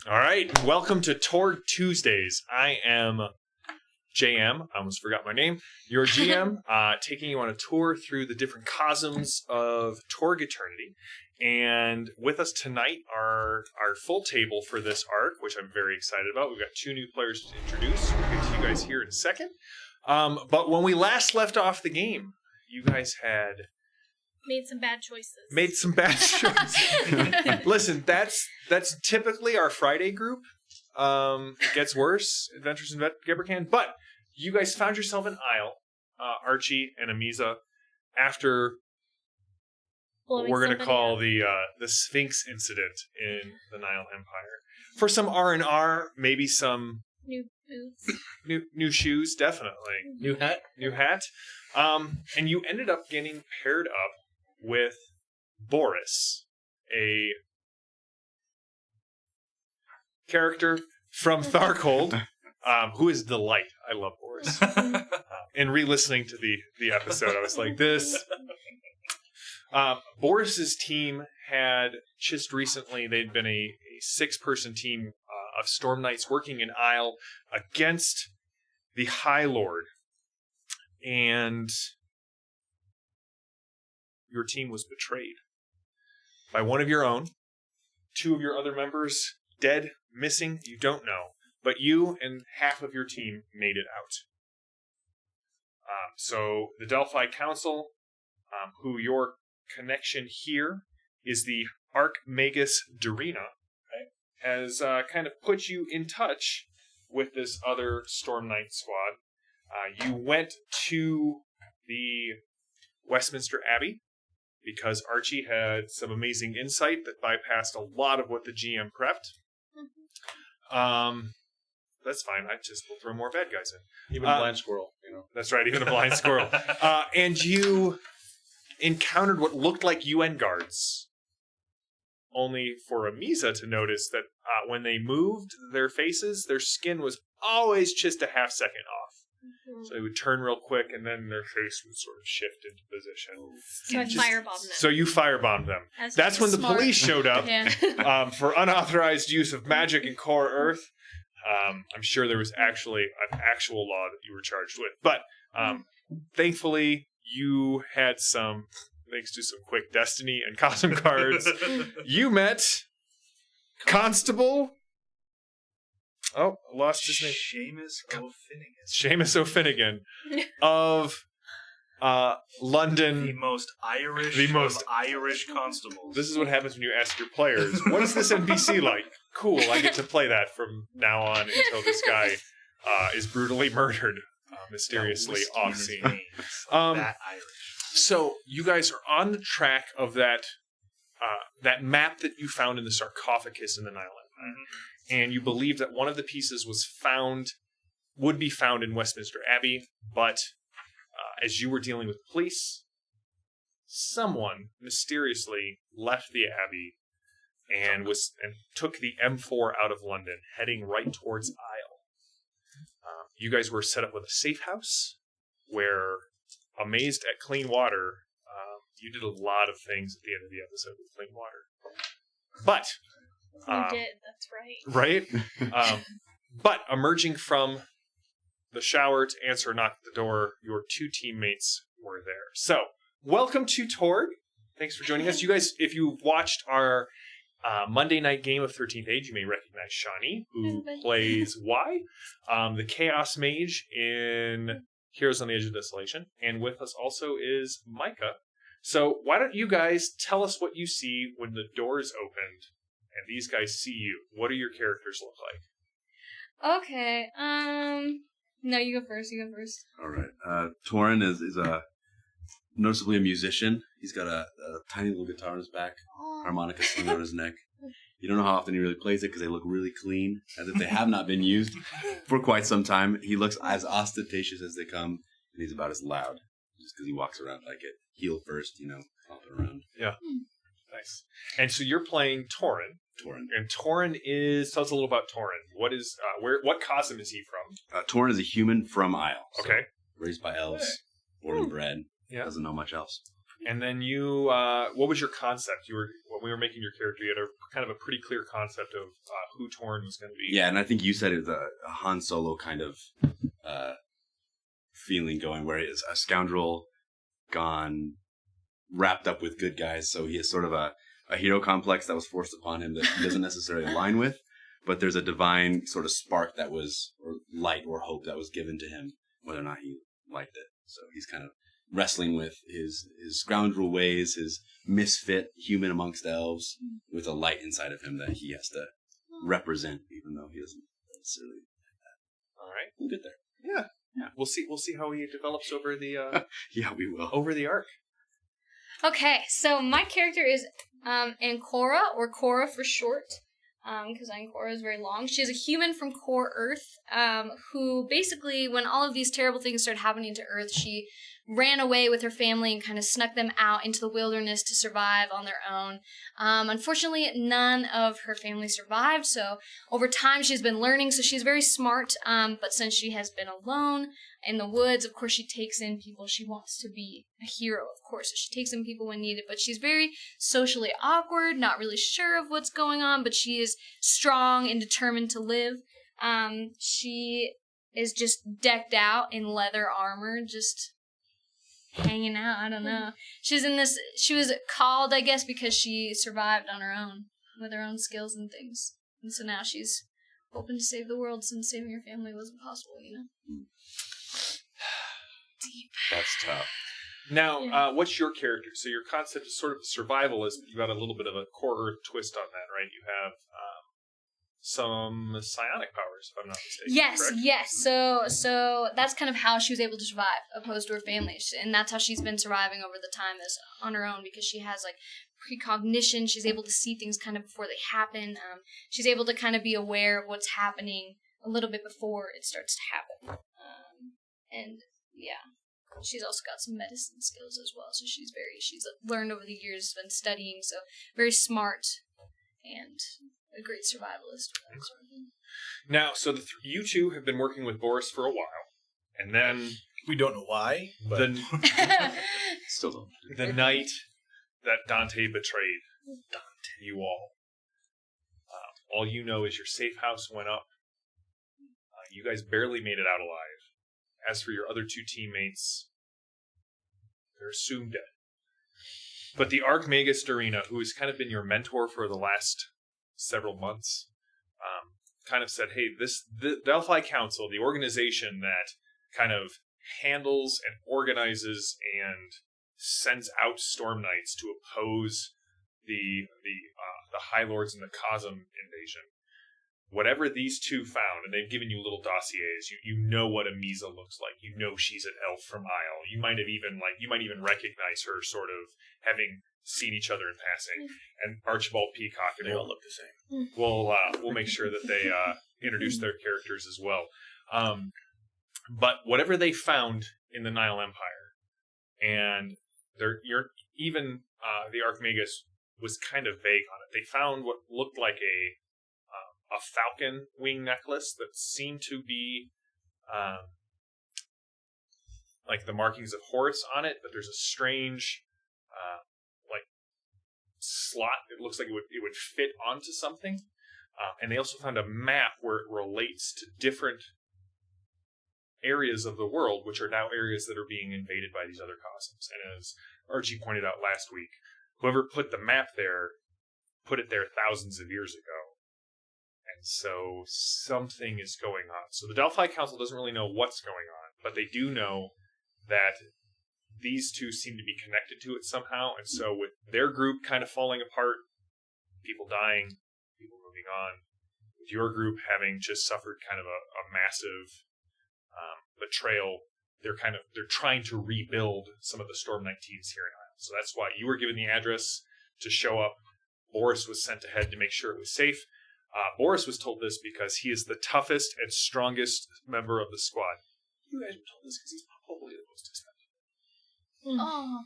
All right, welcome to Torg Tuesdays. I am JM, I almost forgot my name, your GM, taking you on a tour through the different cosms of Torg Eternity. And with us tonight are our full table for this arc, which I'm very excited about. We've got 2 new players to introduce. We'll get to you guys here in a second. But when we last left off the game, you guys had... Made some bad choices. Listen, that's typically our Friday group. It gets worse, Adventures in Gebercan. But you guys found yourself in Aysle, Archie and Amiza, after what we're going to call the Sphinx incident in the Nile Empire. For some R&R, maybe some... New boots. New shoes, definitely. New hat. And you ended up getting paired up with Boris, a character from Tharcold, who is delight. I love Boris. And re-listening to the episode, I was like, this... Boris's team had just recently, they'd been a 6-person team of Storm Knights working in Aysle against the High Lord. And your team was betrayed by one of your own. 2 of your other members dead, missing, you don't know. But you and half of your team made it out. So the Delphi Council, who your connection here is the Archmagus Darina, has kind of put you in touch with this other Storm Knight squad. You went to the Westminster Abbey because Archie had some amazing insight that bypassed a lot of what the GM prepped. That's fine. I just will throw more bad guys in. Even a blind squirrel, you know. That's right, even a blind squirrel. And you encountered what looked like UN guards. Only for Amiza to notice that when they moved their faces, their skin was always just a half second off. Mm-hmm. So they would turn real quick, and then their face would sort of shift into position. So I firebombed them. So you firebombed them. That's when the police showed up for unauthorized use of magic in Core Earth. I'm sure there was actually an actual law that you were charged with. But thankfully, you had some... Thanks to some quick Destiny and Cosm cards, you met Constable... Oh, I lost his name. Seamus O'Finnigan of London. The most Irish constables. This is what happens when you ask your players, what is this NPC like? Cool, I get to play that from now on until this guy is brutally murdered, mysteriously off scene. That Irish. So you guys are on the track of that map that you found in the sarcophagus in the Nile Empire. Mm-hmm. And you believe that one of the pieces would be found in Westminster Abbey, but as you were dealing with police, someone mysteriously left the Abbey and took the M4 out of London, heading right towards Aysle. You guys were set up with a safe house where, amazed at clean water, you did a lot of things at the end of the episode with clean water. But... You did, that's right. Right? But emerging from the shower to answer a knock at the door, your 2 teammates were there. So, welcome to Torg. Thanks for joining us. You guys, if you watched our Monday night game of 13th Age, you may recognize Shawnee, who plays Y, the Chaos Mage in Heroes on the Edge of Desolation. And with us also is Micah. So, why don't you guys tell us what you see when the door is opened and these guys see you? What do your characters look like? Okay, no, you go first. All right. Torin is noticeably a musician. He's got a tiny little guitar on his back, harmonica slung on his neck. You don't know how often he really plays it because they look really clean, as if they have not been used for quite some time. He looks as ostentatious as they come, and he's about as loud, just because he walks around like it. Heel first, hopping around. Yeah. Nice. And so you're playing Torin. And Torin tell us a little about Torin. What cosm is he from? Torin is a human from Aysle. Okay. So raised by elves, born and bred. Yeah. Doesn't know much else. And then you, what was your concept? What we were making your character, you had a kind of a pretty clear concept of who Torn was going to be. Yeah, and I think you said it was a Han Solo kind of feeling going, where he is a scoundrel gone wrapped up with good guys, so he has sort of a hero complex that was forced upon him that he doesn't necessarily align with, but there's a divine sort of spark that was, or light or hope that was given to him, whether or not he liked it. So he's kind of wrestling with his scoundrel ways, his misfit human amongst elves, with a light inside of him that he has to represent, even though he doesn't necessarily like that. All right, we'll get there. Yeah. We'll see how he develops over the yeah, we will over the arc. Okay, so my character is Ancora, or Cora for short, because Ancora is very long. She is a human from Core Earth, who basically, when all of these terrible things started happening to Earth, she ran away with her family and kind of snuck them out into the wilderness to survive on their own. Unfortunately, none of her family survived, so over time she's been learning, so she's very smart, but since she has been alone in the woods, of course she takes in people. She wants to be a hero, of course, so she takes in people when needed, but she's very socially awkward, not really sure of what's going on, but she is strong and determined to live. She is just decked out in leather armor, just hanging out. I don't know. She was called, I guess, because she survived on her own with her own skills and things. And so now she's hoping to save the world since saving her family wasn't possible, Deep. That's tough. Now, what's your character? So your concept is sort of a survivalist, but you got a little bit of a Core Earth twist on that, right? You have some psionic powers, if I'm not mistaken. Yes. So that's kind of how she was able to survive, opposed to her family, and that's how she's been surviving over the time, is on her own, because she has like precognition. She's able to see things kind of before they happen. She's able to kind of be aware of what's happening a little bit before it starts to happen. And yeah, she's also got some medicine skills as well. So she's learned over the years, been studying, so very smart and a great survivalist. Sort of thing. Now, so you two have been working with Boris for a while, and then we don't know why, but still don't. The night that Dante betrayed you all you know is your safe house went up. You guys barely made it out alive. As for your other two teammates, they're assumed dead. But the Archmagus Dorina, who has kind of been your mentor for the last several months, kind of said, hey, the Delphi Council, the organization that kind of handles and organizes and sends out Storm Knights to oppose the High Lords and the Cosm invasion. Whatever these two found, and they've given you little dossiers, you know what Amisa looks like. You know she's an elf from Aysle. You might even recognize her, sort of having seen each other in passing. And Archibald Peacock, and they all look the same. We'll make sure that they introduce their characters as well. But whatever they found in the Nile Empire, and the Archmagus was kind of vague on it. They found what looked like a falcon wing necklace that seemed to be like the markings of Horus on it, but there's a strange like slot. It looks like it would fit onto something. And they also found a map where it relates to different areas of the world, which are now areas that are being invaded by these other cosms. And as Archie pointed out last week, whoever put the map there put it there thousands of years ago. And so something is going on. So the Delphi Council doesn't really know what's going on, but they do know that these two seem to be connected to it somehow. And so with their group kind of falling apart, people dying, people moving on, with your group having just suffered kind of a massive betrayal, they're trying to rebuild some of the Storm Knight teams here in Aysle. So that's why you were given the address to show up. Boris was sent ahead to make sure it was safe. Boris was told this because he is the toughest and strongest member of the squad. You guys were told this because he's probably the most expensive. Oh.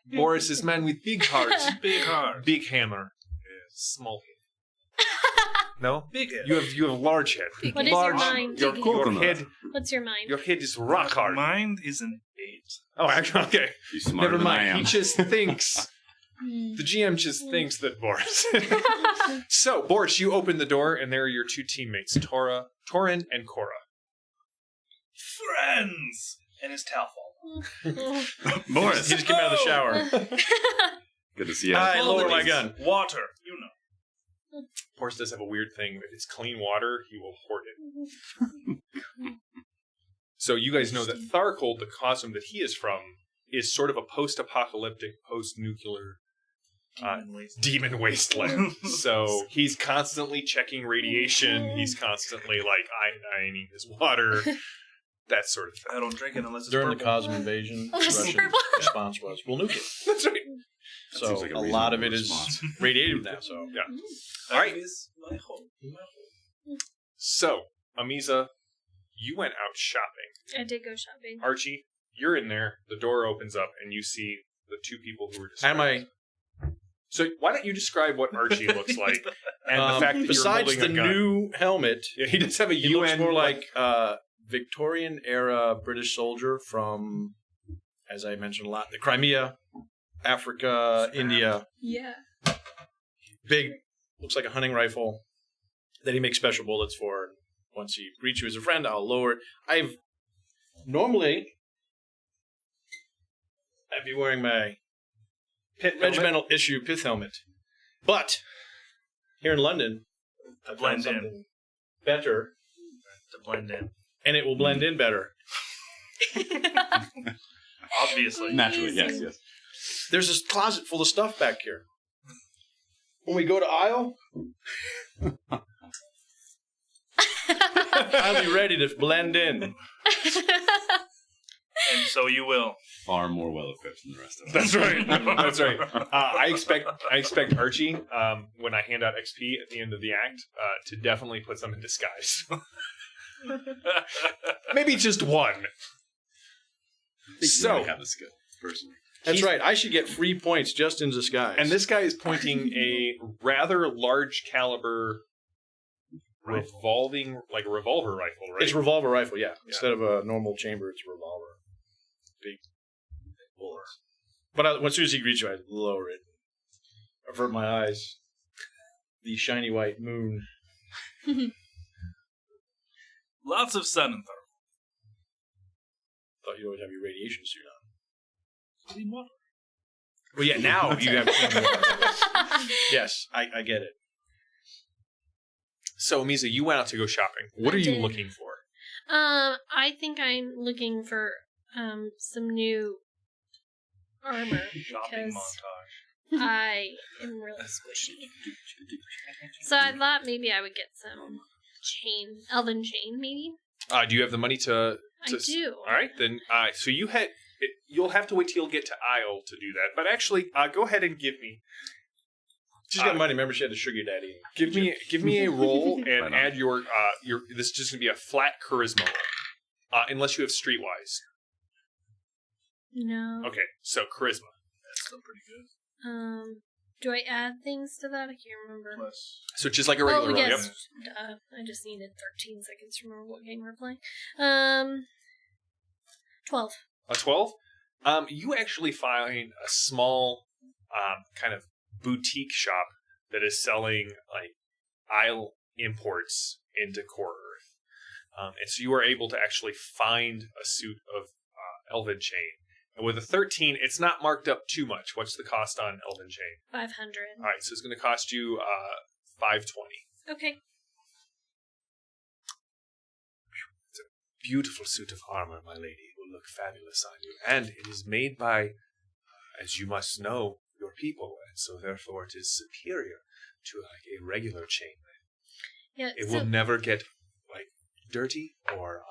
Boris is man with big heart. Big heart. Big hammer. Small head. No? Big head. You have a large head. What is your mind? Your head. What's your mind? Your head is rock hard. Mind is an 8. Oh, actually, okay. He's smarter Never than I mind. am. He just thinks The GM just thinks that Boris. So, Boris, you open the door, and there are your two teammates, Torin and Cora. Friends! And his towel fall. Boris. He just came out of the shower. Good to see you. I lower my gun. Water. You know. Boris does have a weird thing. If it's clean water, he will hoard it. So you guys know that Tharkold, the cosmos that he is from, is sort of a post-apocalyptic, post-nuclear demon wasteland. So he's constantly checking radiation. He's constantly iodizing his water. That sort of thing. I don't drink it unless it's During the purple. Cosm invasion, the Russian response was, we'll nuke it. That's right. So seems like a a lot of it reasonable is response. radiative now. So Yeah. That All right. is my hope. So, Amiza, you went out shopping. I did go shopping. Archie, you're in there. The door opens up, and you see the two people who were described. am I? So why don't you describe what Archie looks like, and the fact that besides you're holding the a gun. new helmet, Yeah, he does have a he UN. looks more like Victorian era British soldier from, as I mentioned a lot, the Crimea, Africa, India. Yeah. Big, looks like a hunting rifle that he makes special bullets for. Once he greets you as a friend, I'll lower it. I'd be wearing my regimental issue pith helmet. But here in London, I Blend found in. something better, To blend in. and it will blend in better. Obviously. Naturally, yes. There's this closet full of stuff back here. When we go to Aysle, I'll be ready to blend in. And so you will. Far more well equipped than the rest of us. That's right. That's right. I expect Archie, when I hand out XP at the end of the act, to definitely put some in disguise. Maybe just one. So So, have the skill personally. That's right. I should get free points just in disguise. and this guy is pointing a rather large caliber revolver rifle, right? It's a revolver rifle, yeah. Instead of a normal chamber, it's a revolver. Big bullets. But as soon as he greets you, I lower it. Avert my eyes. The shiny white moon. Lots of sun and thermal. Thought you'd always have your radiation suit on. Clean water. Well, yeah, now you have clean water. Yes, I get it. So, Misa, you went out to go shopping. What I are you did. looking for? I think I'm looking for some new armor Shopping because montage. I am really squishy. So I thought maybe I would get some elven chain, maybe. Do you have the money to? I do. All right, then. So you'll have to wait till you get to Aysle to do that. But actually, go ahead and give me. She's got money. Remember, she had a sugar daddy. Give me a roll and Right on. add your. This is just gonna be a flat charisma roll, unless you have streetwise. No. Okay, so charisma. That's still pretty good. Do I add things to that? I can't remember. Plus, So just like a regular roll. yes. Yep. I just needed 13 seconds to remember what game we're playing. 12. A 12. You actually find a small, kind of boutique shop that is selling like Aysle imports into Core Earth, and so you are able to actually find a suit of elven chain. And with a 13, it's not marked up too much. What's the cost on elven chain? 500. All right, so it's going to cost you 520. Okay. Beautiful suit of armor, my lady. It will look fabulous on you. And it is made by, as you must know, your people, and so therefore it is superior to like a regular chain. Yeah. It will never get like dirty, or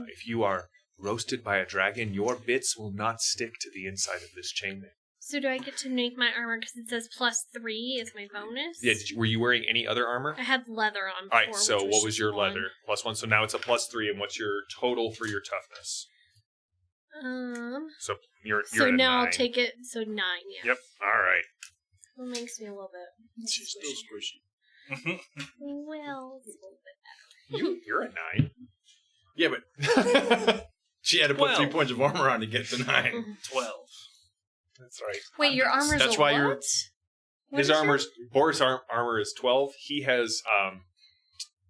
if you are roasted by a dragon, your bits will not stick to the inside of this chainmail. So do I get to make my armor because it says +3 is my bonus? Yeah, were you wearing any other armor? I had leather on All before. right, so which what was just your 1. leather? +1, so now it's a +3, and what's your total for your toughness? So you're So at a now 9. I'll take it. So 9, yeah. Yep, alright. That makes me a little bit. She's still squishy. Well, it's a little bit. You're a 9. Yeah, but she had to put 3 points of armor on to get to 9. 12. That's right. Wait, your armor's That's a why what? you're- What His is your- Boris' armor is 12. He has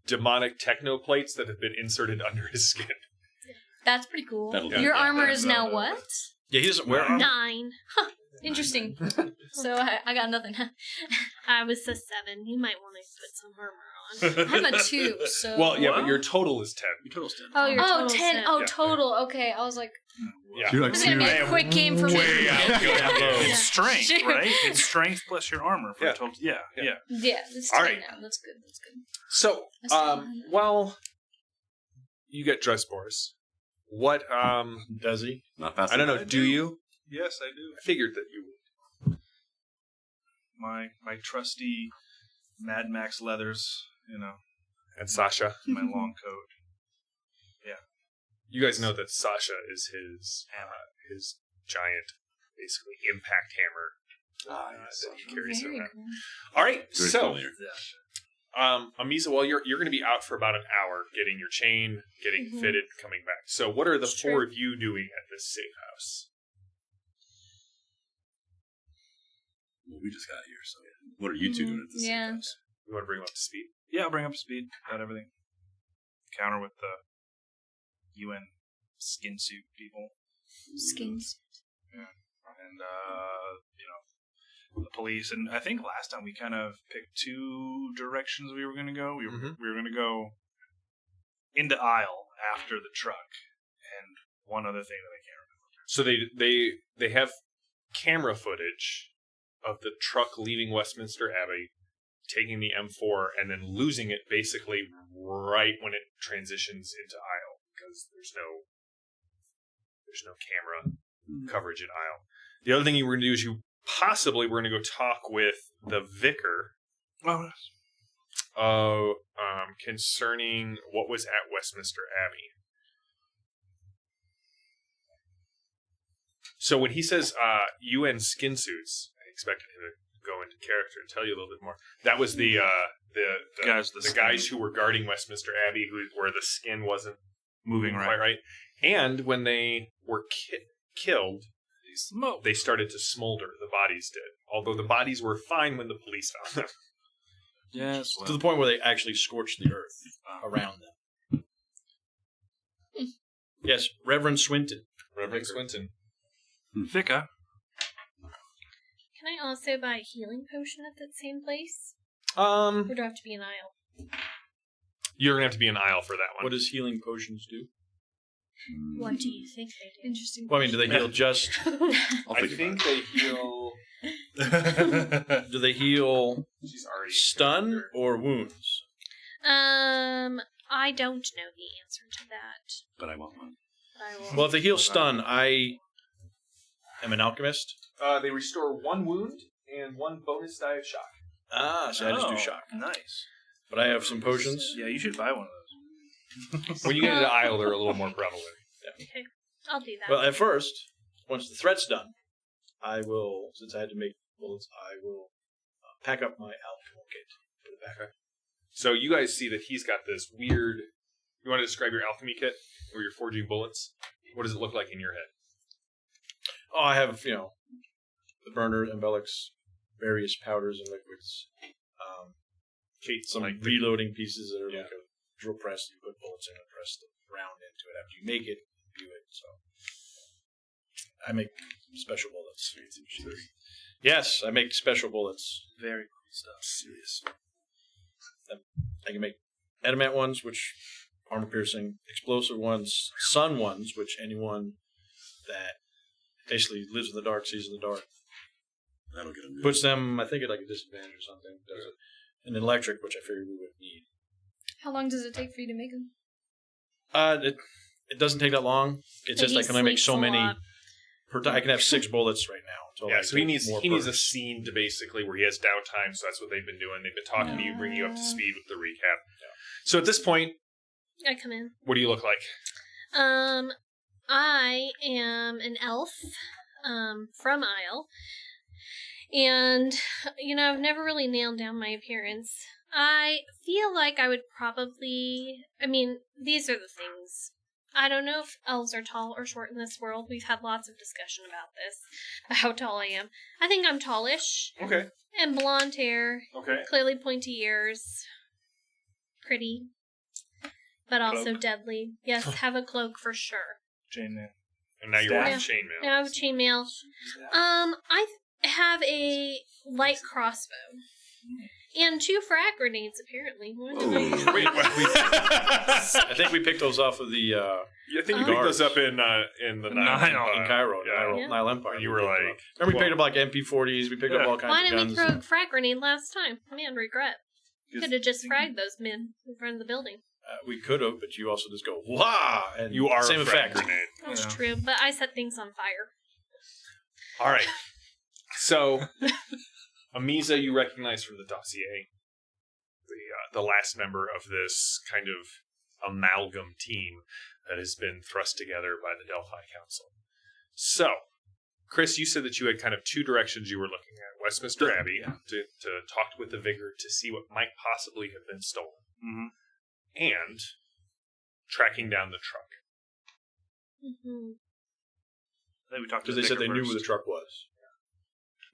demonic techno plates that have been inserted under his skin. That's pretty cool. That'll do. Your Yeah, armor is now that'll- what? Yeah, he doesn't wear armor. 9. Interesting. So I got nothing. I was a 7. You might want to put some armor on. I'm a 2, so... Well, yeah, Wow. but your total is 10. Your total's 10. Oh, your Oh, total's 10. 10. Oh, Yeah. total. Okay, I was like, Yeah. You're like, this is going to be a quick game for me. Way out. It's strength, Shoot. right? It's strength plus your armor for Yeah. a total. Yeah, Yeah. yeah. Yeah, it's All 10 right. now. That's good. That's good. So, That's fine. well, you get dressed, Boris. What, Does he? not fast I don't know, enough. do you? Yes, I do. I figured that you would. My trusty Mad Max leathers, And Sasha. my long coat. You guys know that Sasha is his giant, basically, impact hammer that he carries Very around. cool. All right, Very so, familiar. Amisa, well, you're going to be out for about an hour getting your chain, getting Mhm. fitted, coming back. So what are the It's four true. of you doing at this safe house? Well, we just got here, so what are you two doing at this? Yeah. house? You want to bring them up to speed? Yeah, I'll bring up to speed. Got everything. Counter with the UN skin suit people. Skins. And, the police. And I think last time we kind of picked two directions we were going to go. We were going to go into Aysle after the truck. And one other thing that I can't remember. So they have camera footage of the truck leaving Westminster Abbey, taking the M4, and then losing it basically right when it transitions into Aysle, because there's no camera coverage at Aysle. The other thing you were going to do is we're going to go talk with the vicar Oh, concerning what was at Westminster Abbey. So when he says UN skin suits, I expected him to go into character and tell you a little bit more. That was the guys who were guarding Westminster Abbey, where the skin wasn't moving quite right. And when they were killed, Smoke. they started to smolder. The bodies did, although the bodies were fine when the police found them. Yes. To the point where they actually scorched the earth around them. Yes, Reverend Swinton. Reverend Swinton. Vika. Can I also buy a healing potion at that same place? Or do I have to be an Aysle? You're gonna have to be an Aysle for that one. What does healing potions do? What do you think they do? Interesting. Well, I mean, do they heal just... I'll I think think about it. they heal. Do they heal She's already stun or wounds? I don't know the answer to that. But I want one. But I will. Well, if they heal stun, I am an alchemist. They restore one wound and one bonus die of shock. Ah, so I just do shock. Nice. But I have some potions. Yeah, you should buy one of those. When you get into Aysle, they're a little more prevalent. Okay, I'll do that. Well, at first, once the threat's done, I will, since I had to make bullets, I will pack up my alchemical kit. Put it back. So you guys see that he's got this weird. You want to describe your alchemy kit where you're forging bullets? What does it look like in your head? Oh, I have, the burner, embellics, various powders and liquids. Kate, Some like reloading pieces that are Yeah. like a drill press. You put bullets in and press the round into it after you make it, do it. So I make special bullets. Yes, I make special bullets. Very cool stuff. Serious. I can make adamant ones, which armor piercing, explosive ones, sun ones, which anyone that basically lives in the dark, sees in the dark, That'll get him. puts them, I think, at like a disadvantage or something. Does it. And electric, which I figured we would need. How long does it take for you to make them? It doesn't take that long. It's just He I can only make so sleeps a many lot. per time. I can have 6 bullets right now. Until I so he get needs more a bursts. scene to basically where he has downtime. So that's what they've been doing. They've been talking to you, bringing you up to speed with the recap. So at this point, I come in. what do you look like? I am an elf, from Aysle. And, I've never really nailed down my appearance. I feel like I would probably... these are the things I don't know if elves are tall or short in this world. We've had lots of discussion about this, about how tall I am. I think I'm tallish. Okay. And blonde hair. Okay. Clearly pointy ears. Pretty. But also deadly. Yes, have a cloak for sure. Chainmail. And now you're wearing chainmail. Now I have a chainmail. I have a light crossbow. And 2 frag grenades, apparently. Wait, I think we picked those off of the I think you picked those up in the Nile. in Cairo, Yeah. Nile Empire. And you were like, remember we picked up like MP40s. We picked up all kinds Why of didn't we guns. throw a frag grenade last time? Man, regret. Could have just fragged those men in front of the building. We could have, but you also just go wah, and you are same a frag effect. grenade. That's true, but I set things on fire. All right. So, Amiza, you recognize from the dossier the last member of this kind of amalgam team that has been thrust together by the Delphi Council. So, Chris, you said that you had kind of 2 directions you were looking at. Westminster Abbey, to talk with the Vigor to see what might possibly have been stolen. Mm-hmm. And tracking down the truck. Mm-hmm. I think we talked to Because the they said vicar they knew first. where the truck was.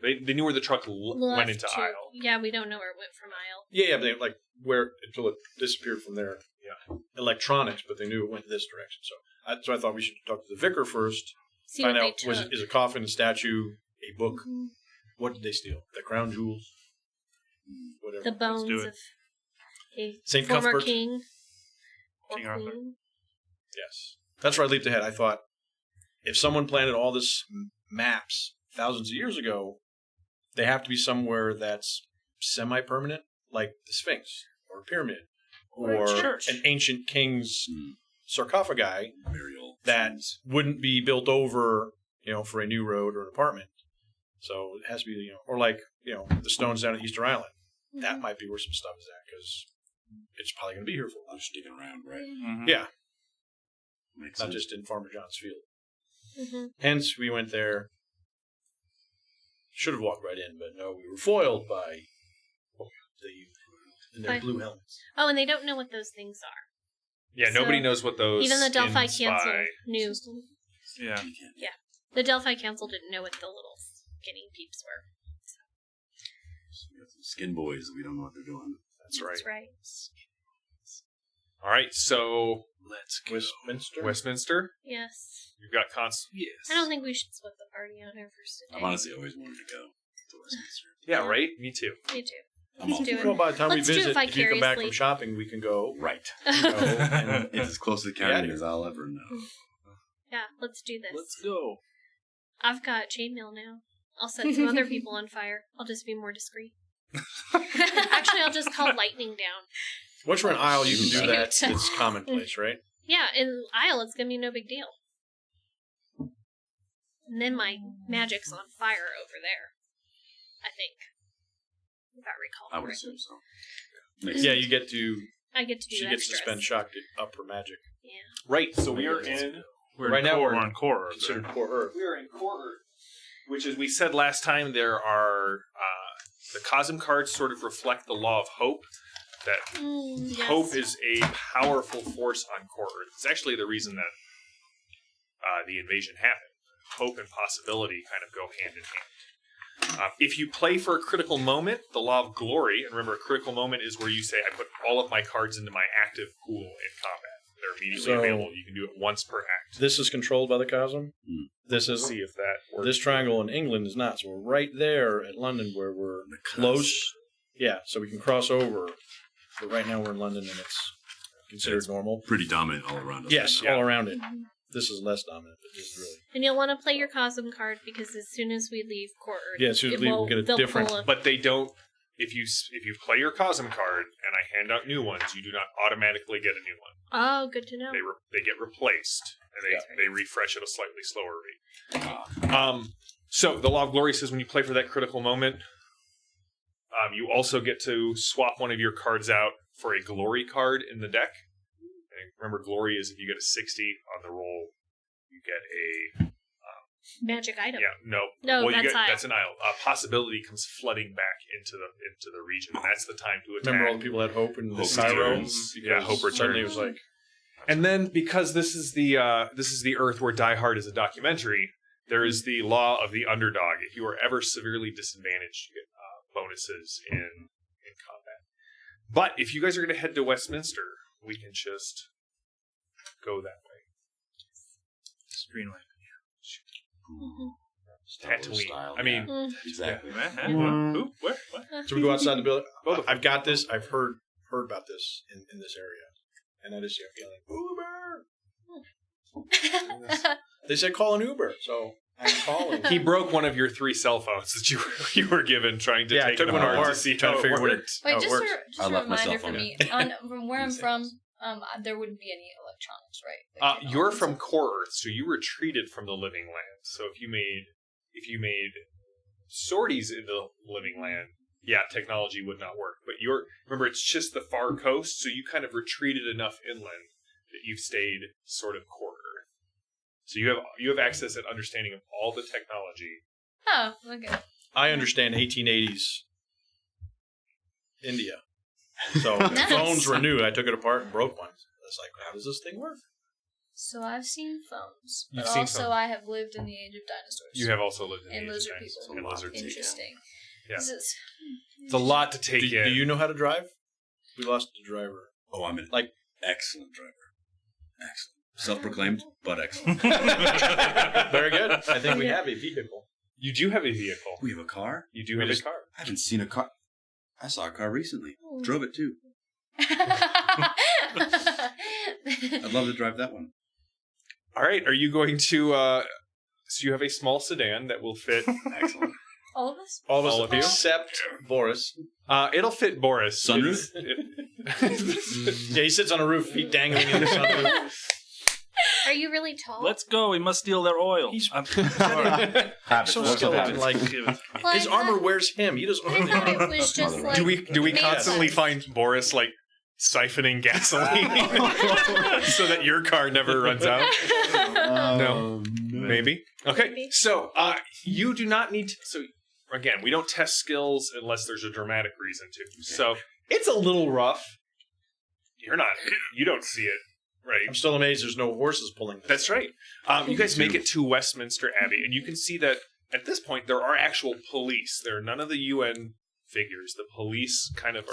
They knew where the truck went into to- Aysle. Yeah, we don't know where it went from Aysle. Yeah, but they like where until it disappeared from there. Yeah. Electronics, but they knew it went this direction. So I thought we should talk to the vicar first. See Find what out they took. is a coffin, a statue, a book. Mhm. What did they steal? The crown jewels, whatever. The bones do it. of a Saint former Cuthbert. king or King Arthur. queen. Yes, that's where I leaped ahead. I thought if someone planted all this maps thousands of years ago, they have to be somewhere that's semi-permanent, like the Sphinx or a pyramid or a church. an ancient king's sarcophagi Burial. that wouldn't be built over, for a new road or an apartment. So it has to be, or like, the stones down at Easter Island. That might be where some stuff is at because it's probably going to be here for a while. They're sticking around, right? Mhm. Yeah, Makes not sense. just in Farmer John's field. Mm-hmm. Hence, we went there. Should have walked right in, but no, we were foiled by in their By- blue helmets. Oh, and they don't know what those things are. Yeah, So, nobody knows what those Even the Delphi skins Council by- knew. Yeah. The Delphi Council didn't know what the little skinny peeps were. We got some skin boys that we don't know what they're doing. That's right. That's right. All right, so Let's go. Westminster. Westminster, Yes. you've got Const. Yes. I don't think we should split the party on our first day. I've honestly always wanted to go to Westminster. Yeah, right. Me too. Me too. I'm all Let's do for Well, it. by the time Let's we do it visit, if you come back vicariously. from shopping, we can go. Right. And It's as close to the county as I'll ever know. Yeah, let's do this. Let's go. I've got chainmail now. I'll set some other people on fire. I'll just be more discreet. Actually, I'll just call lightning down. once we're in Isle, you can do that. Shoot. It's commonplace, right? Yeah, in Aysle, it's gonna be no big deal. And then my magic's on fire over there. I think. If I recall I would correctly. assume so. Makes Yeah, sense. you get to. I get to do She gets to extras. spend shock to up her magic. Yeah. Right. So we are in. We're Right in now core, we're on core. Considered poor Earth. We are in Core Earth, which, as we said last time, there are the Cosm cards sort of reflect the law of hope. That Yes. hope is a powerful force on Core Earth. It's actually the reason that the invasion happened. Hope and possibility kind of go hand in hand. If you play for a critical moment, the law of glory, and remember, a critical moment is where you say, I put all of my cards into my active pool in combat. They're immediately So- available. You can do it once per act. This is controlled by the Cosm. Mm. This Let's is see if that works. this triangle in England is not. So we're right there at London where we're The cusp. close. Yeah, so we can cross over. But right now we're in London and it's considered It's normal. Pretty dominant all around us. Yes, right now. all around it. This is less dominant, but this is really. And you'll want to play your Cosm card because as soon as we leave Core Earth, Yeah, as soon as it we leave, will- we'll get a they'll different- pull a- But they don't. If you play your Cosm card and I hand out new ones, you do not automatically get a new one. Oh, good to know. They get replaced and they refresh at a slightly slower rate. Ah, So the law of glory says when you play for that critical moment, you also get to swap one of your cards out for a glory card in the deck. And remember, glory is if you get a 60 on the roll, you get a Magic item. no. No, well, you that's get, Aysle. that's an Aysle. Possibility comes flooding back into the region, and that's the time to attack. Remember all the people had hope in Hope Cairo? returns. Yeah, hope Suddenly it returns. was like, And then, because this is the Earth where Die Hard is a documentary, there is the law of the underdog. If you are ever severely disadvantaged, you get bonuses in combat. But if you guys are going to head to Westminster, we can just go that way. Screenlight. Tatooine. Style, I mean, exactly. Who? Where? What? So we go outside the building. I've got this. I've heard about this in this area, and I just hear Uber. They said call an Uber, so I'm calling. he broke one of your 3 cell phones that you were given trying to Yeah, I take took it one apart apart to see trying how to figure it what worked. Wait, how it just works. a I left my reminder cell for phone me. From where I'm Same from, there wouldn't be any electronics, right? Like, You're from Core Earth, so you retreated from the Living Land. So if you made sorties in the Living Land, yeah, technology would not work. But remember, it's just the far coast, so you kind of retreated enough inland that you've stayed sort of Core Earth. So you have access and understanding of all the technology. Oh, okay. I understand 1880s India. So the Nice. phones were new. I took it apart and broke one. It's like, how does this thing work? So I've seen phones, You've but seen also phones. I have lived in the age of dinosaurs. You have also lived in And the lizard Age of Dinosaurs people. and lizard people. Interesting. Yeah. This is It's a lot to take Do in. you know how to drive? We lost the driver. Oh, I'm an Like- excellent driver. Excellent. Self-proclaimed, but excellent. Very good. I think we have a vehicle. You do have a vehicle. We have a car? You do have a car. I haven't seen a car. I saw a car recently. Drove it too. I'd love to drive that one. All right. Are you going to? So you have a small sedan that will fit. Excellent. All of us? All All of of you? us except Boris. It'll fit Boris. Sunroof? Yeah, he sits on a roof, feet dangling in the sunroof. Are you really tall? Let's go. We must steal their oil. He's- sorry. Habits. So Lots of skeleton habits. like Give it. Well, his I armor thought- wears him. He doesn't. I thought it was just like. do we made constantly sense. find Boris like siphoning gasoline so that your car never runs out? No. Maybe. Okay. Maybe. So you do not need to. So again, we don't test skills unless there's a dramatic reason to. So it's a little rough. You don't see it, right? I'm still amazed there's no horses pulling this. That's right. You guys make it to Westminster Abbey, and you can see that at this point there are actual police. There are none of the UN figures. The police kind of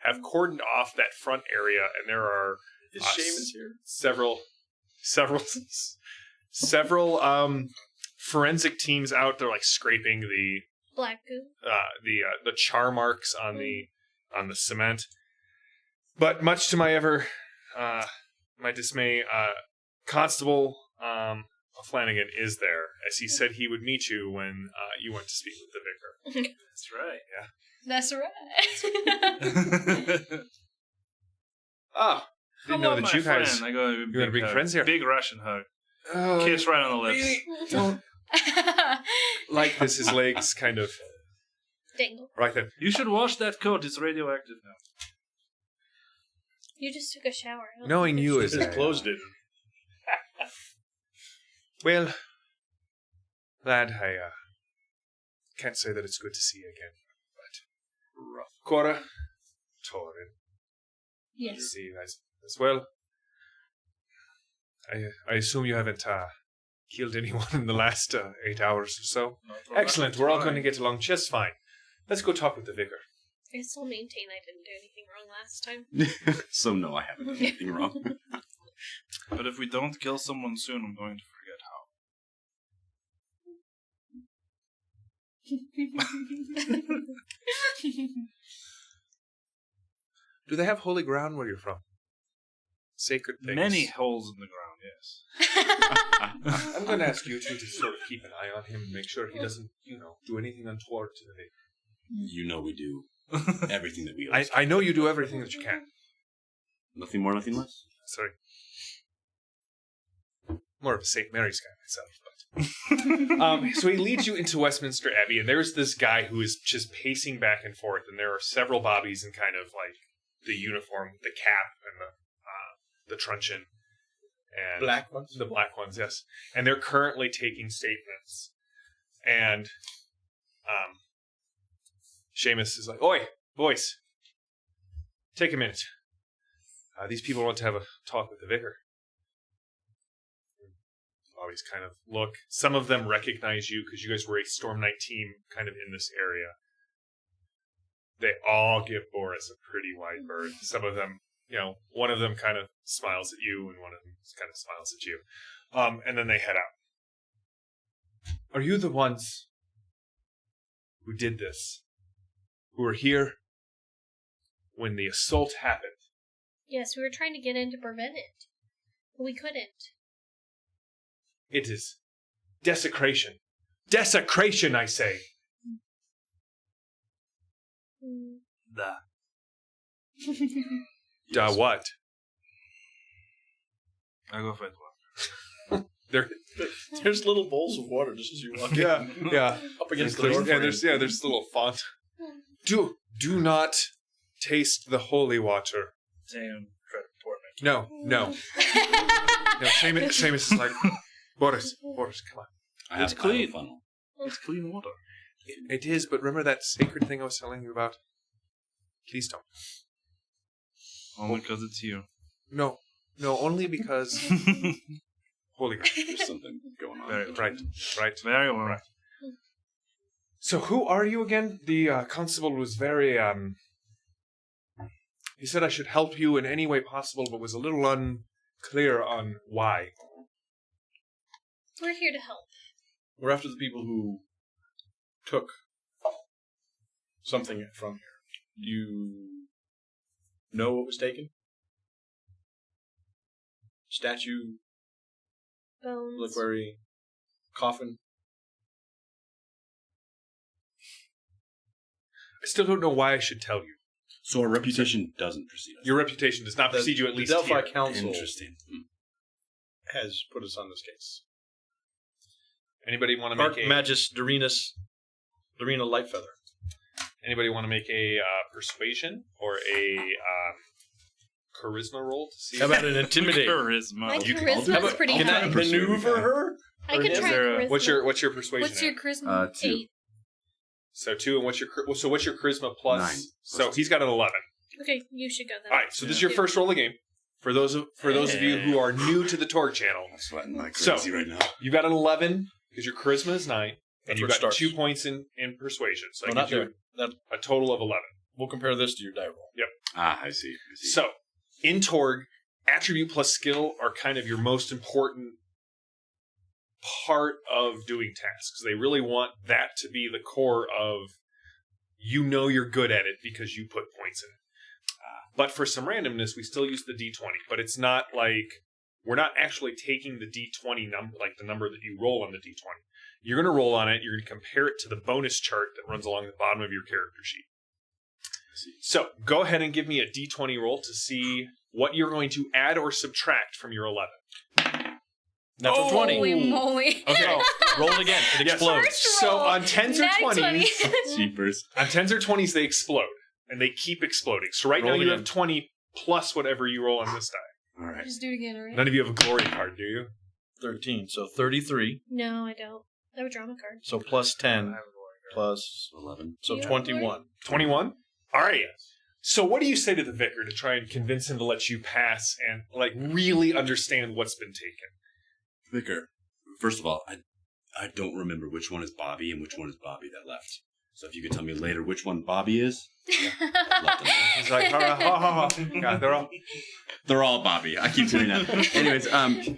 have cordoned off that front area, and there are Is Seamus here? several forensic teams out there, like scraping the Black goo. the char marks on the cement. But much to my dismay, Constable Flanagan is there, as he said he would meet you when you went to speak with the vicar. That's right. That's right. Ah, didn't know that you guys. I go. You had big friends here. Big Russian hug. Oh, Kiss right on the lips. really don't like this. His legs kind of Dangle. right there. You should wash that coat. It's radioactive now. You just took a shower. I don't Knowing think you it is Just closed it. Well, lad, I can't say that it's good to see you again, but rough. Cora, Torg, Yes. see you guys as well. I assume you haven't killed anyone in the last 8 hours or so. Excellent. We're all going to get along just fine. Let's go talk with the vicar. I still maintain I didn't do anything wrong last time. So no, I haven't done anything wrong. But if we don't kill someone soon, I'm going to forget how. Do they have holy ground where you're from? Sacred things? Many holes in the ground, yes. I'm going to ask you two to sort of keep an eye on him and make sure he doesn't, do anything untoward to the vicar. You know we do everything that we I know you do everything that you can. Nothing more, nothing less. Sorry. More of a St. Mary's guy myself. But. So he leads you into Westminster Abbey, and there's this guy who is just pacing back and forth, and there are several bobbies in kind of like the uniform, the cap, and the truncheon. And Black ones? The black ones, yes. And they're currently taking statements. And Seamus is like, "Oi, boys, take a minute. These people want to have a talk with the vicar." always kind of look. Some of them recognize you because you guys were a Storm Knight team kind of in this area. They all give Boris a pretty wide berth. Some of them, one of them kind of smiles at you and one of them kind of smiles at you. And then they head out. Are you the ones who did this? Who were here when the assault happened? Yes, we were trying to get in to prevent it, but we couldn't. It is desecration. Desecration, I say. What? I go for it. There's little bowls of water just as you walk in. Yeah. Up against the door. There's a little font. Do not taste the holy water. Sam, try to report me. No. No, Seamus is like, Boris, come on. I have clean. a funnel. It's clean water. It is, but remember that sacred thing I was telling you about? Please don't. Only because it's you. No, only because holy God. There's something going on. Very Right. Very well. Right. So who are you again? The constable was very, he said I should help you in any way possible, but was a little unclear on why. We're here to help. We're after the people who took something from here. You know what was taken? Statue, Bones. reliquary, coffin. I still don't know why I should tell you. So our reputation doesn't precede us. Your reputation does not precede you, at least the Delphi here. Council Interesting. has put us on this case. Anybody want to make Archmagus Dorina Lightfeather. Anybody want to make a persuasion or a charisma roll to see? How about an intimidate? Charisma. My You can- charisma's pretty Can I high. maneuver her? I can is try there a- charisma. What's your persuasion? What's your at? charisma? 2. 8. So 2, and what's your charisma plus? 9. So he's got an 11. Okay, you should go then. All right, so this is your first roll of the game. For those of you who are new to the Torg channel, I'm sweating like So- crazy right now. you got an 11 because your charisma is 9, and That's you where it got starts. 2 points in persuasion. So No, that not gives there. you a total of 11. We'll compare this to your die roll. I see. So in Torg, attribute plus skill are kind of your most important part of doing tasks. They really want that to be the core of, you're good at it because you put points in it. But for some randomness, we still use the D20. But it's not like, we're not actually taking the D20 number, like the number that you roll on the D20. You're going to roll on it, you're going to compare it to the bonus chart that runs along the bottom of your character sheet. So go ahead and give me a D20 roll to see what you're going to add or subtract from your 11. Natural 20. Holy moly. Okay. Roll it again. It Yes. explodes. First So roll, on 10s or nat 20s, 20. Cheapers. on 10s or 20s, they explode. And they keep exploding. So right Roll now you again. have 20 plus whatever you roll on this die. All right. Just do it again, alright? None of you have a glory card, do you? 13. So 33. No, I don't. I have a drama card. So plus 10. Plus. 11. So Do you have 21. 21? All right. So what do you say to the vicar to try and convince him to let you pass and really understand what's been taken? Vicar, first of all, I don't remember which one is Bobby and which one is Bobby that left. So if you could tell me later which one Bobby is, I'd love to know. He's like, ha, ha, ha, ha. Yeah, They're all Bobby. I keep doing that. Anyways, I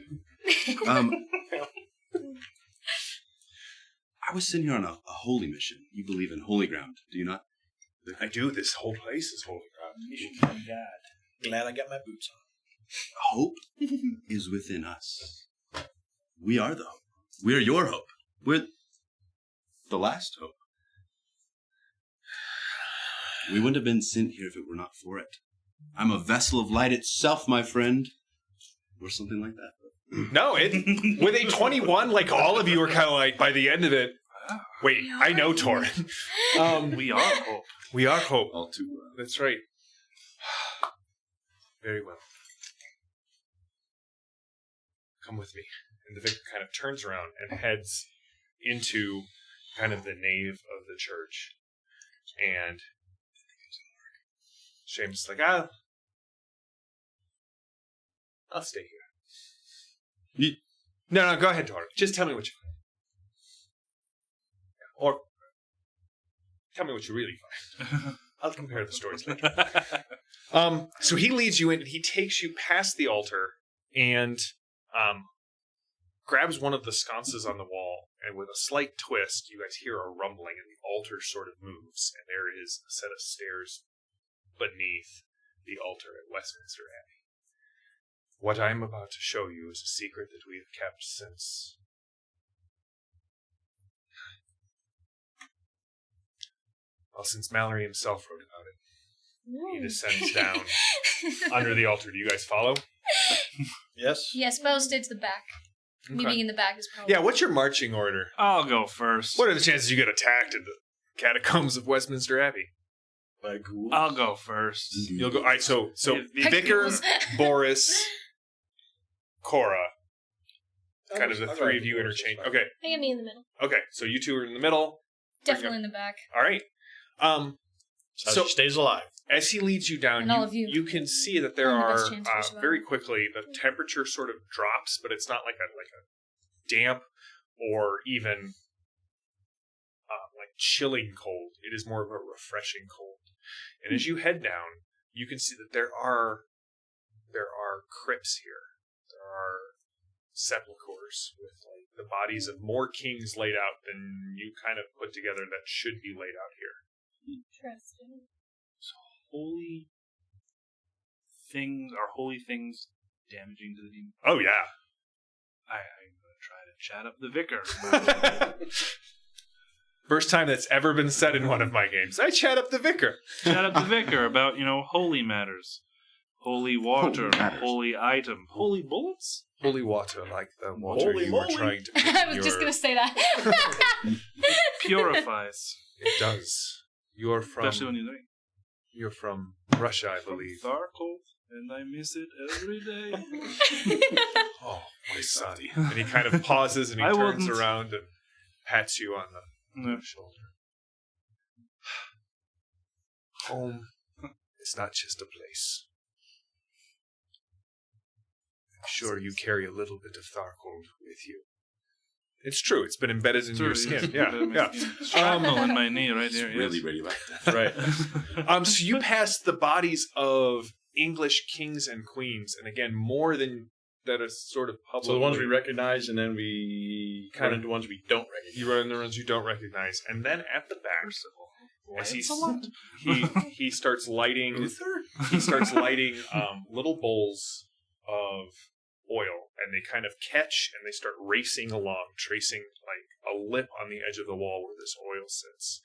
was sitting here on a holy mission. You believe in holy ground, do you not? I do. This whole place is holy ground. Glad I got my boots on. Hope is within us. We are the hope. We are your hope. We're the last hope. We wouldn't have been sent here if it were not for it. I'm a vessel of light itself, my friend. Or something like that. No, with a 21, all of you are kind of like, by the end of it, wait, I know Torg. We are hope. We are hope. All too well. That's right. Very well. Come with me. And the vicar kind of turns around and heads into kind of the nave of the church. And Shame's like, I'll stay here. No, go ahead, Torg. Just tell me what you find. Or tell me what you really find. I'll compare the stories later. So he leads you in, and he takes you past the altar and grabs one of the sconces on the wall, and with a slight twist, you guys hear a rumbling, and the altar sort of moves, and there is a set of stairs beneath the altar at Westminster Abbey. What I am about to show you is a secret that we have kept since... Well, since Mallory himself wrote about it. He descends down under the altar. Do you guys follow? Yes. Yes, Bo stayed to the back. Me being in the back is probably... Yeah, what's your marching order? I'll go first. What are the chances you get attacked in the catacombs of Westminster Abbey? By ghouls. I'll go first. You'll go... All right, so By Vicar, ghouls. Boris, Cora, I kind was- of the I three like of you Boris, interchange. that's Okay, I get me in the middle. okay, so you two are in the middle. Definitely in the back. All right. So So- she stays alive. As he leads you down, And all of you. you can see that there And the are best chance for survival. very quickly the temperature sort of drops, but it's not like a damp or even like chilling cold. It is more of a refreshing cold. And as you head down, you can see that there are crypts here. There are sepulchres with like the bodies of more kings laid out than you kind of put together that should be laid out here. Interesting. Holy things are holy things damaging to the demon. Oh yeah. I'm gonna try to chat up the vicar. First time that's ever been said in one of my games. I chat up the vicar. Chat up the vicar about, holy matters. Holy water, Holy matters. holy item, holy bullets? Holy water, like the water Holy you were moly. trying to put I in was just your- going to say that. Purifies. It does. You're Especially when you're from Russia, I from believe. Tharkov, and I miss it every day. Oh, my son. And he kind of pauses and he I turns wouldn't. around and pats you on the No. shoulder. Home is not just a place. I'm sure you carry a little bit of Tharkold with you. It's true. It's been embedded in your skin. Yeah. Shrapnel in my knee right there. Really yes. ready about that. Right. So you pass the bodies of English kings and queens, and again, more than that are sort of public. So the ones we recognize, and then we Kind run of- into ones we don't recognize. You run into the ones you don't recognize, and then at the back, as he starts lighting, he starts lighting little bowls of oil, and they kind of catch and they start racing along, tracing like a lip on the edge of the wall where this oil sits.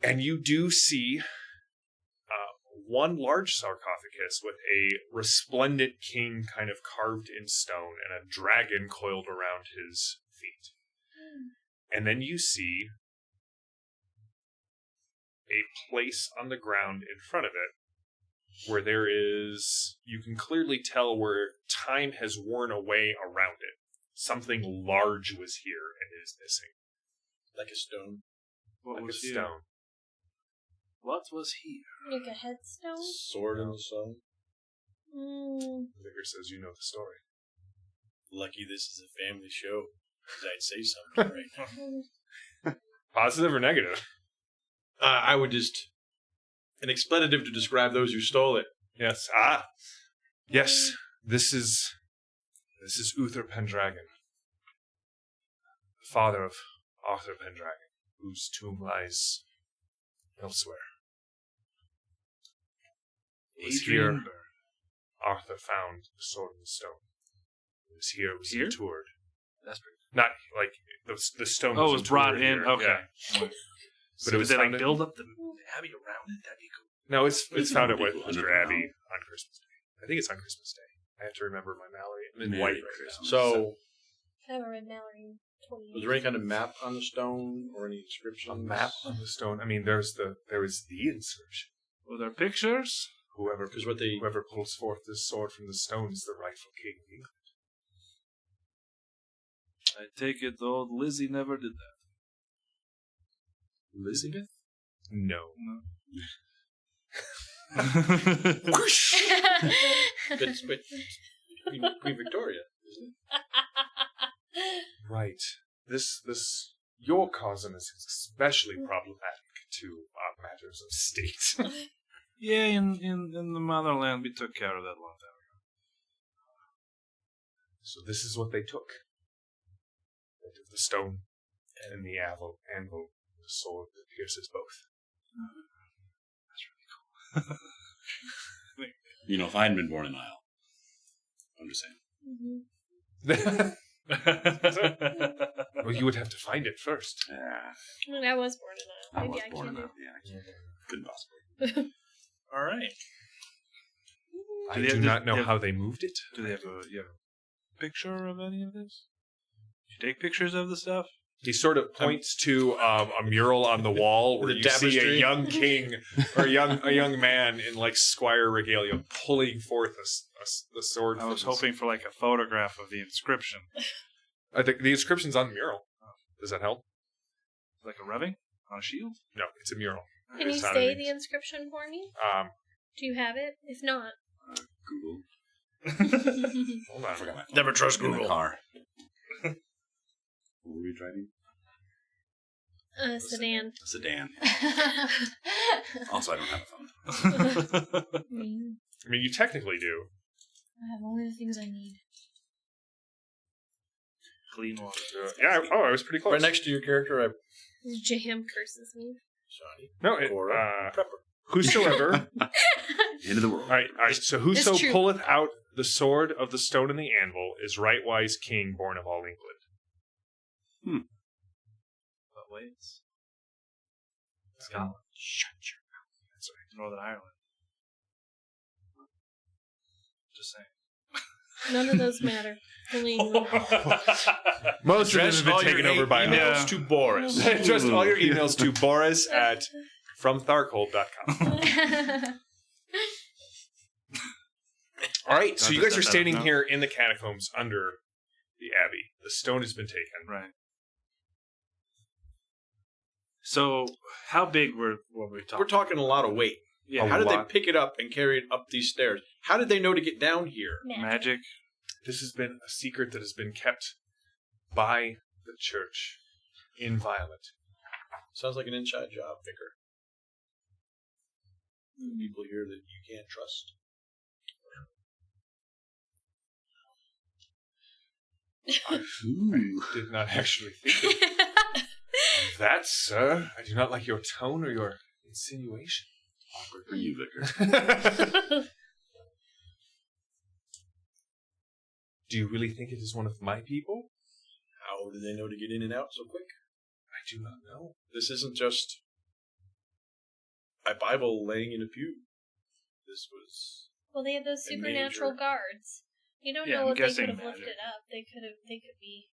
And you do see one large sarcophagus with a resplendent king kind of carved in stone and a dragon coiled around his feet. And then you see a place on the ground in front of it where there is, you can clearly tell where time has worn away around it. Something large was here and it is missing. Like a stone. What Like was a here? stone. What was here? Like a headstone? Sword in the sun. The vicar says you know the story. Lucky this is a family show. 'Cause I'd say something right now. Positive or negative? I would just... An expletive to describe those who stole it. Yes. Yes. This is Uther Pendragon, the father of Arthur Pendragon, whose tomb lies elsewhere. It was here Adrian Burr. Arthur found the sword in the stone. It was here. It was Here? interred. That's pretty Not like the stone. Oh, it was brought interred in. here. Okay. Yeah. So it was did they found like in- build up the abbey around it? That'd be cool. No, it's found at That would be Westminster cool. Abbey on Christmas Day. I think it's on Christmas Day. I have to remember my Mallory. I'm in Merry white right Christmas. now. So, I haven't read Mallory in 20 years. was there any kind of map on the stone or any A inscriptions? map on the stone. I mean, there is the inscription. Were there pictures? Whoever Because what they... whoever pulls forth this sword from the stone is the rightful king of England. I take it old Lizzie never did that. Elizabeth? No. No. But Queen Victoria, isn't it? Right. Your cousin is especially problematic to matters of state. Yeah, in the motherland, we took care of that long time ago. So this is what they took. They took the stone and the anvil, the sword that pierces both. That's really cool. You know, if I hadn't been born in Isle, I'm just saying. Well, you would have to find it first. Yeah, I mean, I was born in I Maybe was I born can in do. Isle. Yeah, couldn't possibly. All right. I Do they do have not this- know they have- how they moved it. Do they have a picture of any of this? Did you take pictures of the stuff? He sort of points to a mural on the wall where The you see a tapestry. young king or a young man in like squire regalia pulling forth the sword. I was from his- hoping for like a photograph of the inscription. I think the inscription's on the mural. Does that help? Like a rubbing on a shield? No, it's a mural. Can you It's not say an the inscription for me? Do you have it? If not, Google. Hold on, I forgot my. Never trust In the Google. car. What were we driving? sedan. A sedan. Also, I don't have a phone. I mean, you technically do. I have only the things I need. Clean water. Yeah. I was pretty close. Right next to your character, Jam curses me. Johnny. No, Cora. Prepper. whosoever. End of the world. All right. So whoso It's true. pulleth out the sword of the stone and the anvil is rightwise king, born of all England. What ways? Scotland. Shut your mouth. That's right. Northern Ireland. Just saying. None of those matter. Only England. Most of Address them have all been your taken over by emails Yeah. to Boris. Just all your emails to Boris at fromtharcold.com. All right, so I'll you just guys are set that up standing now. here in the catacombs under the abbey. The stone has been taken. Right. So, how big were we talking? We're talking a lot of weight. Yeah, How did they lot. pick it up and carry it up these stairs? How did they know to get down here? magic. This has been a secret that has been kept by the church inviolate. Sounds like an inside job, Vicar. People here that you can't trust. I did not actually think of that, sir. I do not like your tone or your insinuation. Awkward for you, Vicar. Do you really think it is one of my people? How do they know to get in and out so quick? I do not know. This isn't just a Bible laying in a pew. This was... Well, they had those A supernatural major- guards. You don't Yeah, know I'm what they guessing could have magic. lifted up. They could be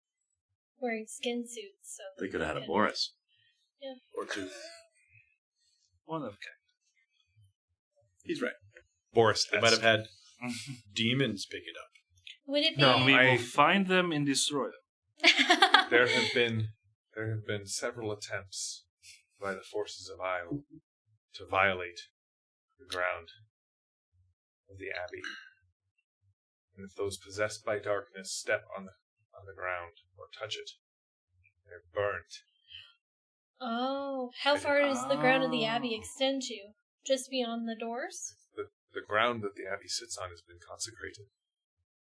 wearing skin suits. So They could have had a Boris. Or two. One of kind. He's right. Boris, They might have had demons pick it up. Would it be? No, We I- will find them and destroy them. there have been several attempts by the forces of Aysle to violate the ground of the abbey. And if those possessed by darkness step on the ground or touch it, they're burnt. Oh, how far does the ground of the abbey extend to? Just beyond the doors? The ground that the abbey sits on has been consecrated.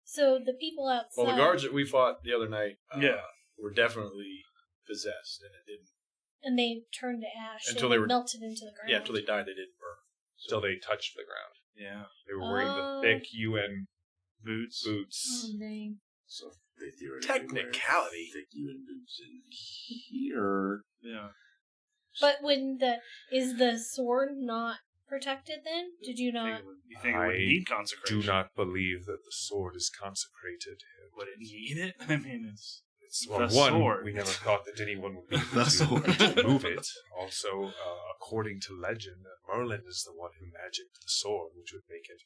So the people outside. Well, the guards that we fought the other night were definitely possessed, and it didn't... And they turned to ash Until and they were- melted into the ground. Yeah, until they died, they didn't burn. Till they touched the ground. Yeah. They were wearing Oh. the thick UN Boots. boots. dang. So they theoretically Technicality. wear thick UN boots in here. Yeah. But is the sword not protected then? Did you not? You think it would I need consecration? Do not believe that the sword is consecrated. Would it need it? I mean, it's Well, the one, sword. we never thought that anyone would be able The sword. to move it. Also, according to legend, Merlin is the one who magicked the sword, which would make it,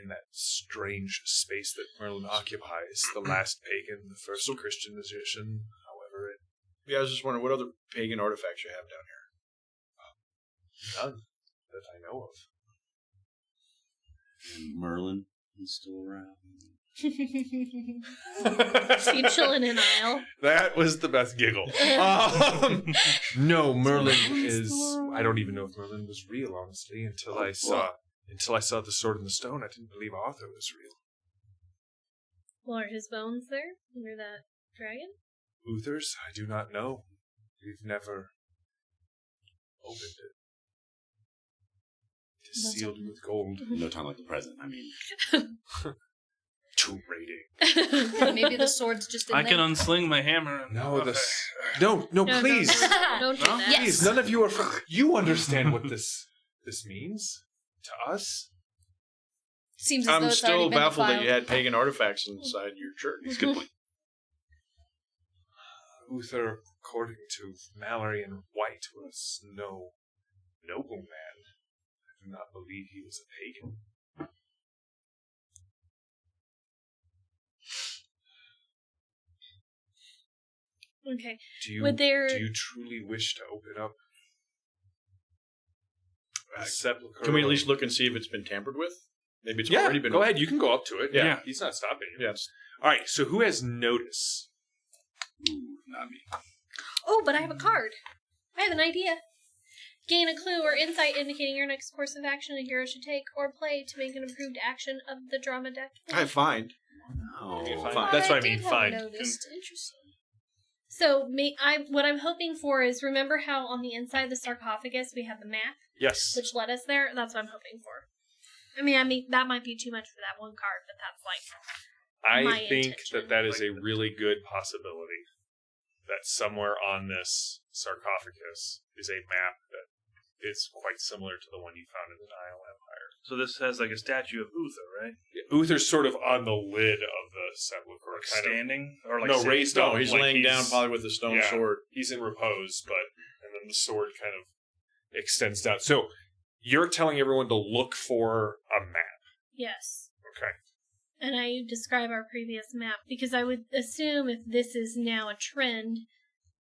in that strange space that Merlin occupies, the last pagan, the first Christian magician, however it... Yeah, I was just wondering, what other pagan artifacts you have down here? None that I know of. And Merlin He's still around. Is he chilling in Aysle? That was the best giggle. No, Merlin is. I don't even know if Merlin was real, honestly, until I saw the sword and the stone. I didn't believe Arthur was real. Well, are his bones there under that dragon? Uther's? I do not know. We've never opened it. It is sealed with gold. No time like the present. I mean, Tomb raiding. Maybe the sword's just in I there. can unsling my hammer. And No, no, please. Don't do that. Please, none of you are you understand what this means to us? Seems as though I'm it's still already been baffled that defiled. you had pagan artifacts inside your church. Good point. Uther, according to Mallory and White, was no noble man. I do not believe he was a pagan. Okay. Do you Would there- do you truly wish to open up a sepulchre? Can we at least look and see if it's been tampered with? Maybe it's Yeah, already been. go ahead. You can go up to it. Yeah. He's not stopping you. Yes. All right. So who has notice? ooh, not me. Oh, but I have a card. I have an idea. Gain a clue or insight indicating your next course of action a hero should take or play to make an improved action of the drama deck. I find. Oh, That's what I mean, did have find. noticed. Interesting. So, what I'm hoping for is, remember how on the inside of the sarcophagus we have the map, Yes. which led us there? That's what I'm hoping for. I mean, that might be too much for that one card, but that's I my think intention. that is a really good possibility. That somewhere on this sarcophagus is a map that is quite similar to the one you found in the Asyle Empire. So this has like a statue of Uther, right? Uther's sort of on the lid of the sepulchre, Like kind of. standing or like No, sitting? raised No, up. he's like laying down probably with a stone yeah. sword. He's in repose, and then the sword kind of extends down. So you're telling everyone to look for a map. yes. Okay. And I describe our previous map because I would assume if this is now a trend,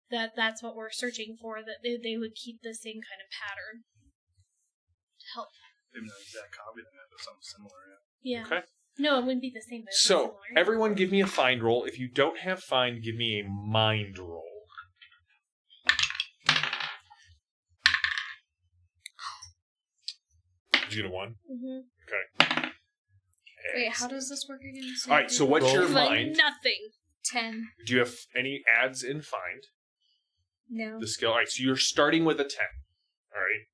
that's what we're searching for, that they would keep the same kind of pattern to help. Maybe not exact copy of the map, but something similar. Yeah. Okay. No, it wouldn't be the same. But So similar. everyone give me a find roll. If you don't have find, give me a mind roll. Did you get a 1? Mhm. Okay. Wait, how does this work again? All right, so what's your Like mind? nothing. 10. Do you have any adds in find? No. The skill. All right, so you're starting with a 10. All right.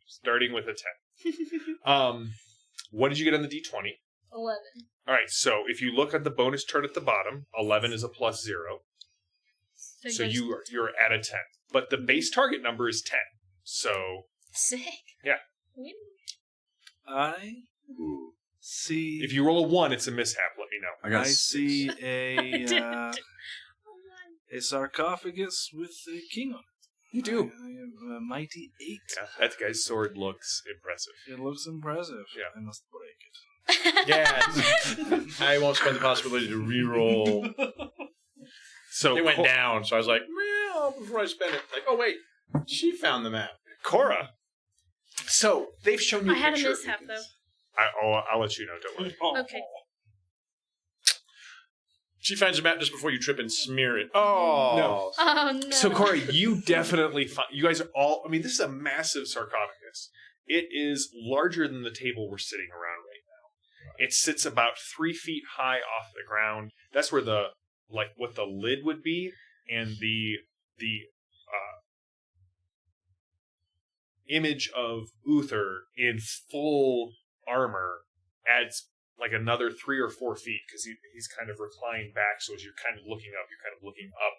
Starting with a 10. What did you get on the D20? 11. All right, so if you look at the bonus chart at the bottom, 11 is a plus 0. So just- you're at a 10. But the base target number is 10. So Sick. I Ooh. see. if you roll a 1, it's a mishap. Let me know. I got I see did. a sarcophagus with a king on it. You do. I have a mighty 8. Yeah, that guy's sword looks impressive. It looks impressive. Yeah. I must break it. Yeah. I won't spend the possibility to re-roll. So It went down, so I was like, well, before I spend it, like, oh wait, she found the map. Cora. So they've shown you. I had a picture mishap, because- I'll let you know. Don't worry. Okay. She finds the map just before you trip and smear it. No. Oh no. So Corey, you definitely find. You guys are all. I mean, this is a massive sarcophagus. It is larger than the table we're sitting around right now. It sits about 3 feet high off the ground. That's where what the lid would be, and the image of Uther in full armor adds like another 3 or 4 feet because he's kind of reclined back. So as you're kind of looking up, you're kind of looking up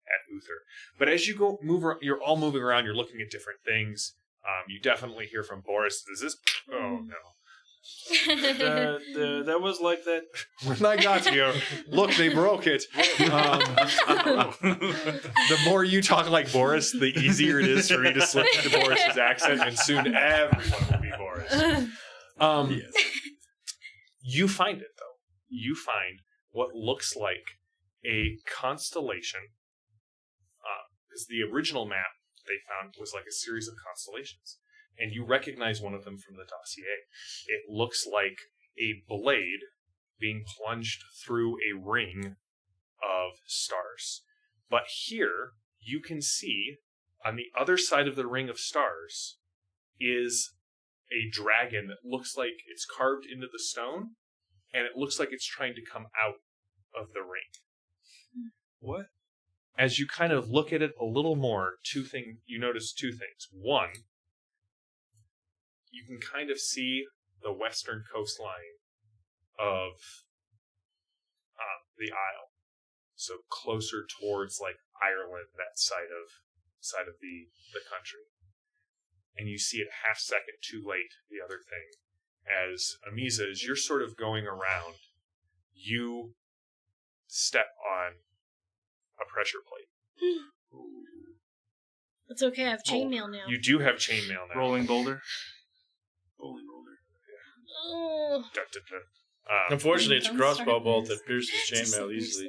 at Uther. But as you you're all moving around. You're looking at different things. You definitely hear from Boris. Is this? Oh no. That was like that. When I got here, look, they broke it. The more you talk like Boris, the easier it is for me to slip into Boris's accent, and soon everyone will be Boris. Yes. You find it, though. You find what looks like a constellation. Because the original map they found was like a series of constellations. And you recognize one of them from the dossier. It looks like a blade being plunged through a ring of stars. But here, you can see, on the other side of the ring of stars, is a dragon that looks like it's carved into the stone, and it looks like it's trying to come out of the ring. What? As you kind of look at it a little more, you notice two things. One, you can kind of see the western coastline of the Isle. So closer towards like Ireland, that side of the country. And you see it half second too late, the other thing. As Amiza, as you're sort of going around, you step on a pressure plate. It's okay, I have chainmail now. You do have chainmail now. Rolling boulder. Rolling roller. Oh. Dun, dun, dun. Unfortunately, it's a Don't crossbow start bolt this. that pierces chainmail easily.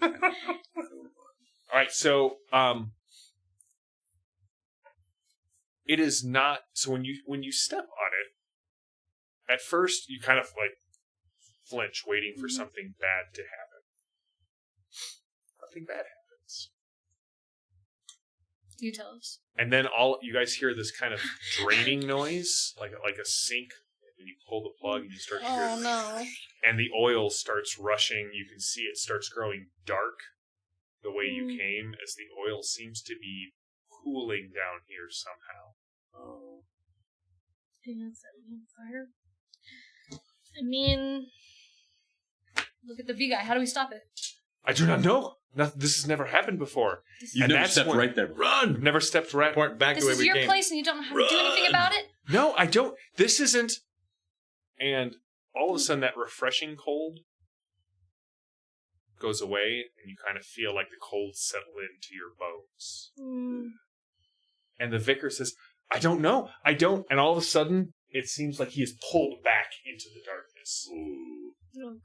All right, so it is not. So when you step on it, at first you kind of like flinch, waiting for something bad to happen. Nothing bad happens, You tell us. and then all you guys hear this kind of draining noise, like a sink. And you pull the plug and you start to hear Oh no. and the oil starts rushing. You can see it starts growing dark the way you came, as the oil seems to be cooling down here somehow. Oh. Yeah, it's setting on fire. I mean, Look at the V guy. How do we stop it? I do not know. This has never happened before. You And never that's stepped when- right there. Run! I've never stepped right. Point back This the way is we your came. place and you don't know how to do anything about it? No, I don't. This isn't. And all of a sudden, that refreshing cold goes away, and you kind of feel like the cold settle into your bones. And the vicar says, I don't know. I don't. And all of a sudden, it seems like he is pulled back into the darkness. oh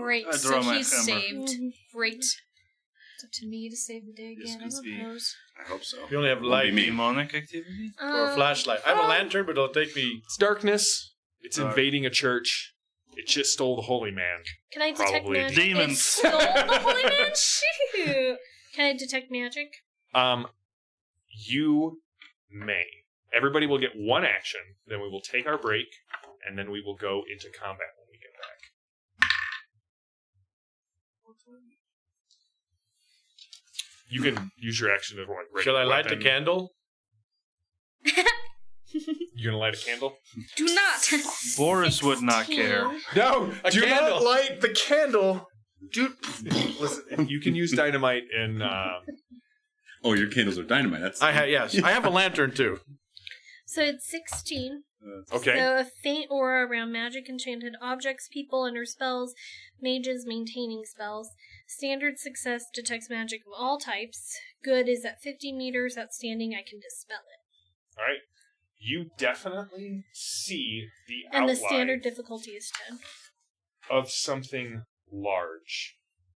Great. I So draw my he's hammer. saved. Great. It's up to me to save the day This again, I could be- suppose. I hope so. You only have Won't light be me. Demonic activity? or a flashlight. I have a lantern, but it'll take me. It's darkness. It's Dark. invading a church. It just stole the holy man. Can I detect Probably magic? Demons. It stole the holy man? Shoot! Can I detect magic? You may. Everybody will get one action, then we will take our break, and then we will go into combat when we get back. You can use your action to like. ready Shall I light the weapon. candle? You gonna light a candle? Do not! Boris would not care. No, A do candle. not light the candle. Dude, listen. You can use dynamite in. Oh, your candles are dynamite. That's Yes, I have a lantern too. So it's 16. Okay. So a faint aura around magic, enchanted objects, people under spells, mages maintaining spells. Standard success detects magic of all types. Good is at 50 meters. Outstanding, I can dispel it. All right. You definitely see the And outline the standard difficulty is 10. of something large.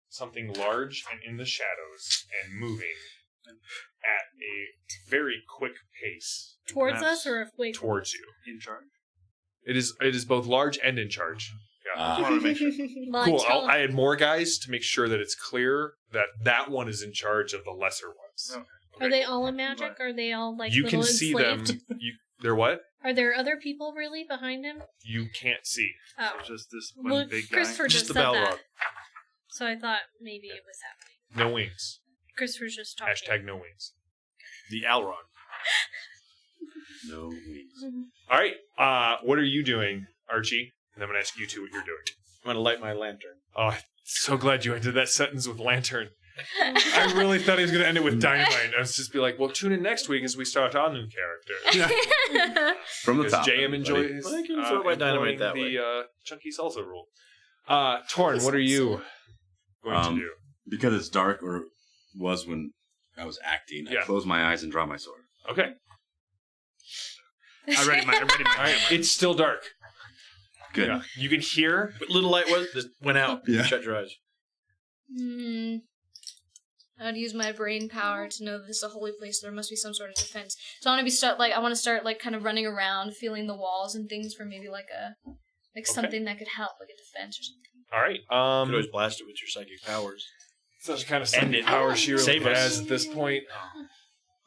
Something large and in the shadows and moving at a very quick pace Towards Perhaps us or away from towards you. In charge? It is both large and in charge. Yeah. I want to make sure. Well, Cool. tell- I had more guys to make sure that it's clear that that one is in charge of the lesser ones. Okay. Are they all in magic? Are they all like You little can see them. enslaved? They're what? Are there other people really behind him? You can't see. Oh, Just this one well, big guy. Christopher Just just the said Balrog. that, so I thought maybe it was happening. No wings. Christopher's just talking. Hashtag no wings. The Alron. no wings. All right. What are you doing, Archie? And I'm going to ask you two what you're doing. I'm gonna light my lantern. Oh, I'm so glad you ended that sentence with lantern. I really thought he was going to end it with dynamite. I was just be like, well, tune in next week as we start our new character. From the Because top. JM everybody. enjoys I can throw my dynamite employing that the way. chunky salsa rule. Torn, what are you going to do? Because it's dark, or was when I was acting, Yeah. I close my eyes and draw my sword. Okay. I ready my All right. It's still dark. Good. Yeah. You can hear. But little light just went out. Yeah. Shut your eyes. I'd use my brain power to know that this is a holy place. There must be some sort of defense. So I want to start kind of running around, feeling the walls and things for maybe like Like something that could help, like a defense or something. All right. You could always blast it with your psychic powers. Such kind of End psychic it. power she really Save us. has at this point.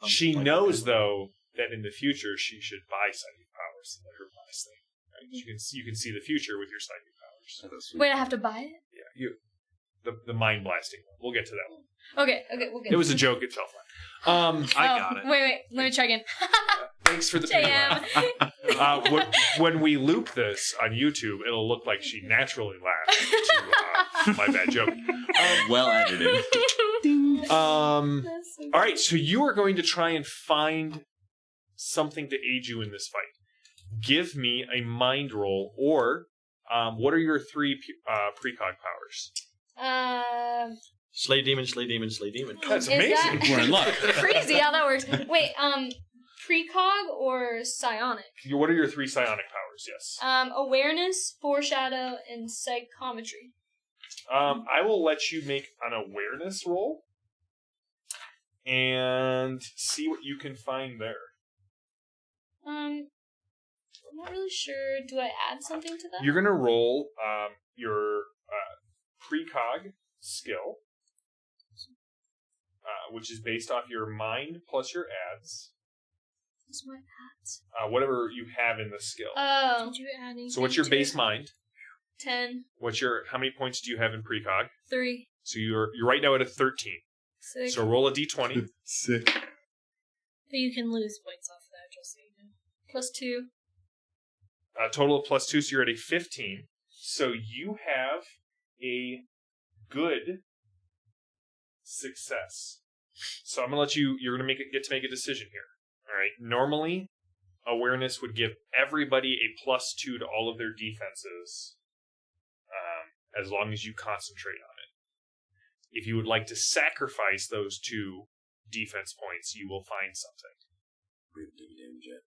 She knows, though, that in the future she should buy psychic powers to let her blast thing. Right? You can see the future with your psychic powers. Wait, I have to buy it? Yeah, the mind blasting one. We'll get to that one. Okay, we'll get It was a joke. It fell flat. I got it. Wait. Let me try again. Thanks for the feedback. When we loop this on YouTube, it'll look like she naturally laughed to my bad joke. Well edited. All right, so you are going to try and find something to aid you in this fight. Give me a mind roll, or what are your 3 precog powers? Slay demon, slay demon, slay demon. That's Is amazing. that- We're in luck. Crazy how that works. Wait, precog or psionic? What are your 3 psionic powers? Yes. Awareness, foreshadow, and psychometry. I will let you make an awareness roll and see what you can find there. I'm not really sure. Do I add something to that? You're going to roll your precog skill, which is based off your mind plus your adds. What's my adds? Whatever you have in the skill. Oh, Did you add anything So what's your to base it? mind? 10, How many points do you have in precog? 3, So you're right now at a 13. 6. So roll a d20. Sick. But you can lose points off that, just so you know. Plus 2. A total of plus 2, so you're at a 15. So you have a good success. So I'm going to you're going to get to make a decision here. All right. Normally, awareness would give everybody a plus 2 to all of their defenses, as long as you concentrate on it. If you would like to sacrifice those 2 defense points, you will find something. We haven't taken damage yet.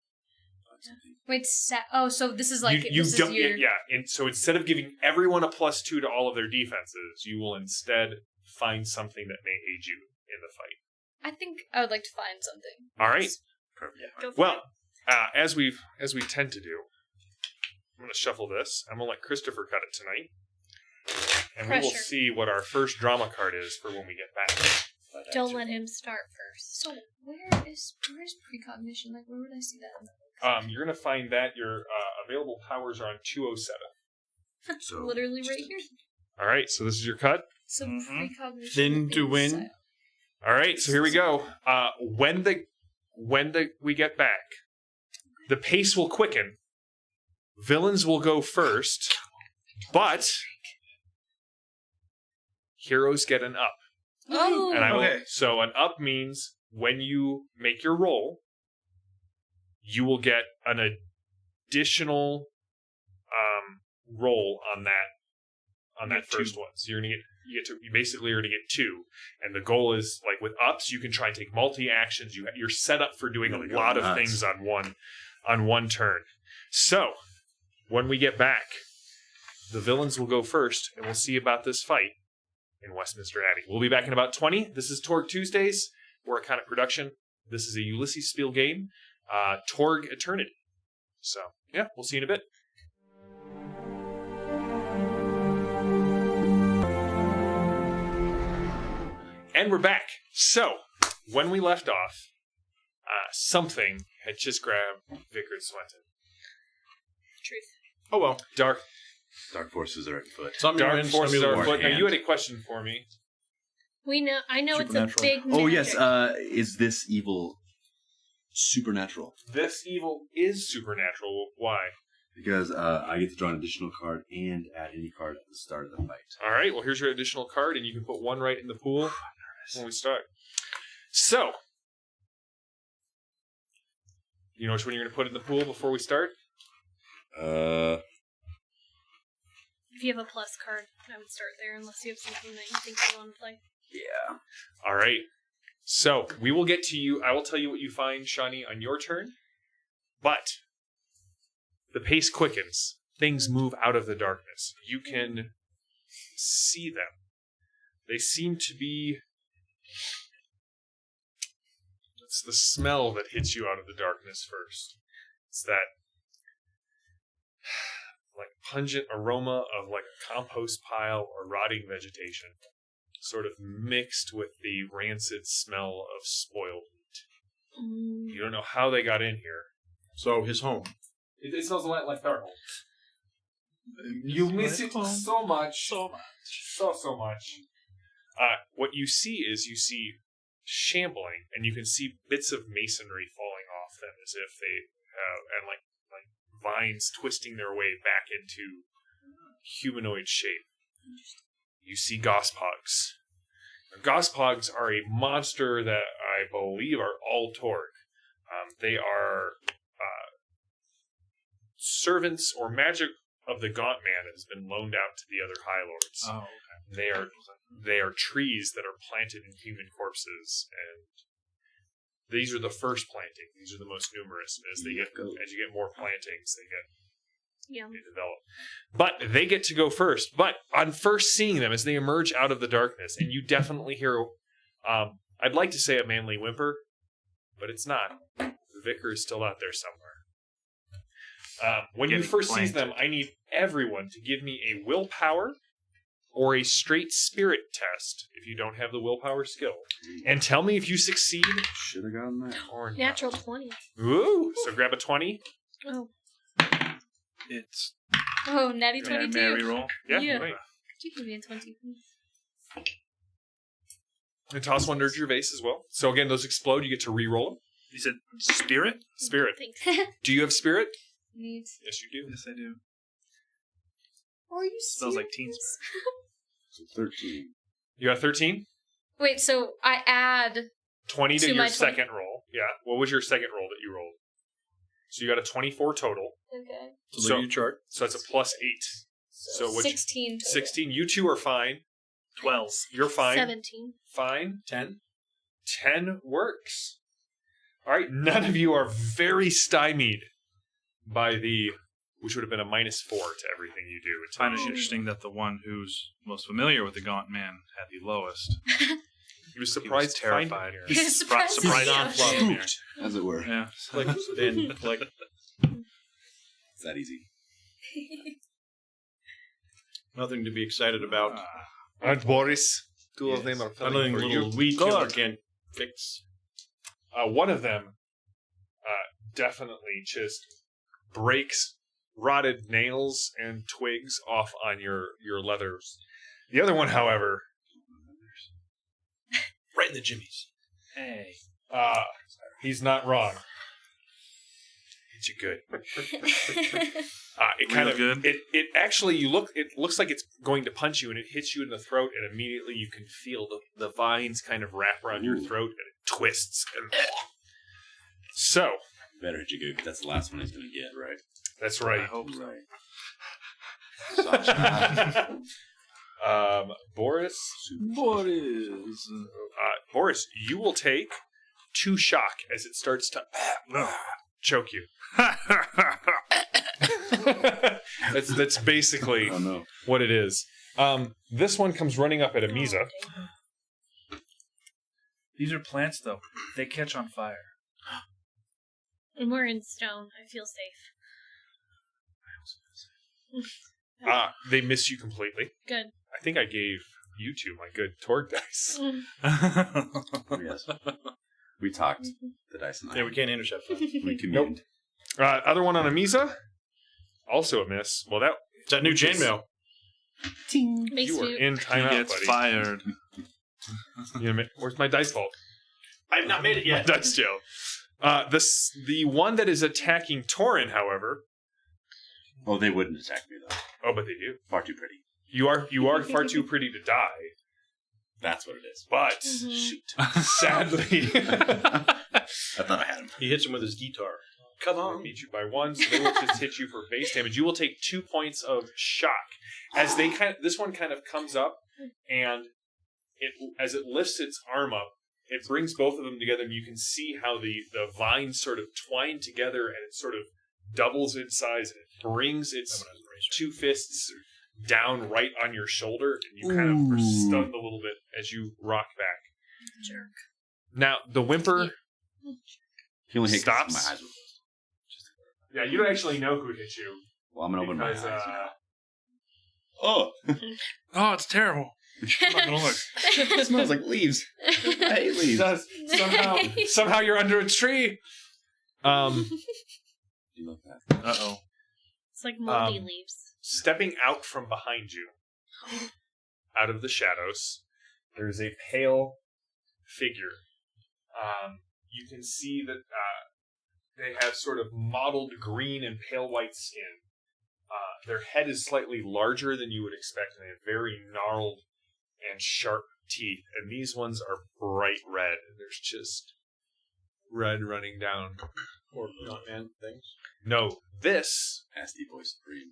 Find something. Wait, so this is like you this don't, is your... yeah. And so instead of giving everyone a plus 2 to all of their defenses, you will instead find something that may aid you in the fight. I think I would like to find something. All right. Go for Well, as we tend to do, I'm going to shuffle this. I'm going to let Christopher cut it tonight, and we will Pressure. see what our first drama card is for when we get back. it. Don't let him start first. So where's precognition? Like, where would I see that in the book? You're going to find that your available powers are on 207. So Literally right here. All right, so this is your cut. So precognition. Thin to is win. silent. All right, so here we go. When we get back, the pace will quicken. Villains will go first, but heroes get an up. Oh, And I will, Okay. so an up means when you make your roll, you will get an additional roll on that first one. So you basically are going to get 2, and the goal is, like with ups, you can try and take multi-actions. You're set up for doing a Really lot go of nuts. things on one turn. So when we get back, the villains will go first, and we'll see about this fight in Westminster Abbey. We'll be back in about 20. This is Torg Tuesdays. We're a kind of production. This is a Ulisses Spiele game, Torg Eternity. So yeah, we'll see you in a bit. And we're back. So, when we left off, something had just grabbed Vickard Swenton. truth. Oh well. Dark forces are at foot. Some you're in, some forces you're are in. afoot. Now, hand. you had a question for me. I know it's a Supernatural. big Oh magic. yes, is this evil supernatural? This evil is supernatural. Why? Because I get to draw an additional card and add any card at the start of the fight. All right, well, here's your additional card, and you can put one right in the pool when we start. So, you know which one you're going to put in the pool before we start? If you have a plus card, I would start there unless you have something that you think you want to play. Yeah. All right. So, we will get to you. I will tell you what you find, Shani, on your turn. But the pace quickens. Things move out of the darkness. You can see them. They seem to be... It's the smell that hits you out of the darkness first. It's that... like pungent aroma of like a compost pile or rotting vegetation, sort of mixed with the rancid smell of spoiled meat. You don't know how they got in here. So his home. It smells a lot like their home. You miss it so much. So much. What you see is shambling, and you can see bits of masonry falling off them as if they and like vines twisting their way back into humanoid shape. You see gospogs. Gospogs are a monster that I believe are all Torg. They are servants or magic of the Gaunt Man that has been loaned out to the other High Lords. Oh, okay. They are trees that are planted in human corpses, and these are the first planting. These are the most numerous. As you get more plantings, they develop. But they get to go first. But on first seeing them as they emerge out of the darkness, and you definitely hear, I'd like to say a manly whimper, but it's not. The vicar is still out there somewhere. When you first see them, I need everyone to give me a willpower or a straight spirit test if you don't have the willpower skill. And tell me if you succeed. Should have gotten that. Or Natural 20. Ooh, so grab a 20. Oh. It's Oh, natty may I 22. reroll? Yeah. Wait. Could you give me a 20, please? And toss one to your vase as well. So again, those explode. You get to re-roll them. You said spirit? Spirit. Thanks. Do you have spirit? Neat. Yes, you do. Yes, I do. Are you Smells like teen So 13. You got 13? Wait, so I add 20 to To your my 20. second roll. Yeah. What was your second roll that you rolled? So you got a 24 total. okay. So you chart. So that's a plus 8. So what'd you- 16 total. 16. You two are fine. 12. You're fine. 17. Fine. 10. 10 works. All right. None of you are very stymied by which would have been a -4 to everything you do. I find it interesting that the one who's most familiar with the Gaunt Man had the lowest. He was surprised to find terrified. him He here. was surprised to surprised see to us. find him here. As it were. Yeah. Like It's that easy. nothing to be excited about. And Boris, two of Yes. them are Another filling for little you. weed killer can fix. One of them definitely just breaks rotted nails and twigs off on your leathers. The other one, however, Right in the jimmies. Hey. he's not wrong. Hit you good. It kind Real of good? It actually it looks like it's going to punch you, and it hits you in the throat, and immediately you can feel the vines kind of wrap around your throat, and it twists. And so Better hit you good, 'cause that's the last one he's going to get, right? that's I right. hope so. Boris, Boris, you will take 2 shock as it starts to choke you. That's basically Oh, no. what it is. This one comes running up at Amisa. These are plants, though. They catch on fire. And we're in stone. I feel safe. They miss you completely. Good. I think I gave you two my good Torg dice. Oh, yes. We talked, the dice and I. Yeah, we can't intercept that. We communed. Other one on Amisa, also a miss. Well, It's that new chainmail. Makes you are me in He timeout, gets buddy. fired. Where's my dice vault? I've not made it My yet. dice jail. The one that is attacking Torin, however. Oh, they wouldn't attack me, though. Oh, but they do. Far too pretty. You are far too pretty to die. That's what it is. But Shoot. sadly, I thought I had him. He hits him with his guitar. Come they on. beat you by 1, so they will just hit you for base damage. You will take 2 points of shock as this one kind of comes up, and as it lifts its arm up, it brings both of them together, and you can see how the vines sort of twine together, and it sort of doubles in size, and it brings its 2 fists down right on your shoulder, and you kind of are stunned a little bit as you rock back. Jerk. Now, the whimper, He only hit 'cause Stops. my eyes were closed. yeah, you don't actually know who hit you. Well, I'm going to open my Because eyes now. Oh, Oh, it's terrible. I'm not gonna look. it smells like leaves. I hate leaves. Does somehow you're under a tree. You love that. Uh-oh. It's like moldy leaves. Stepping out from behind you, out of the shadows, there's a pale figure. You can see that they have sort of mottled green and pale white skin. Their head is slightly larger than you would expect, and they have very gnarled and sharp teeth. And these ones are bright red. And there's just red running down. Or man things. No, this Nasty Boy Supreme.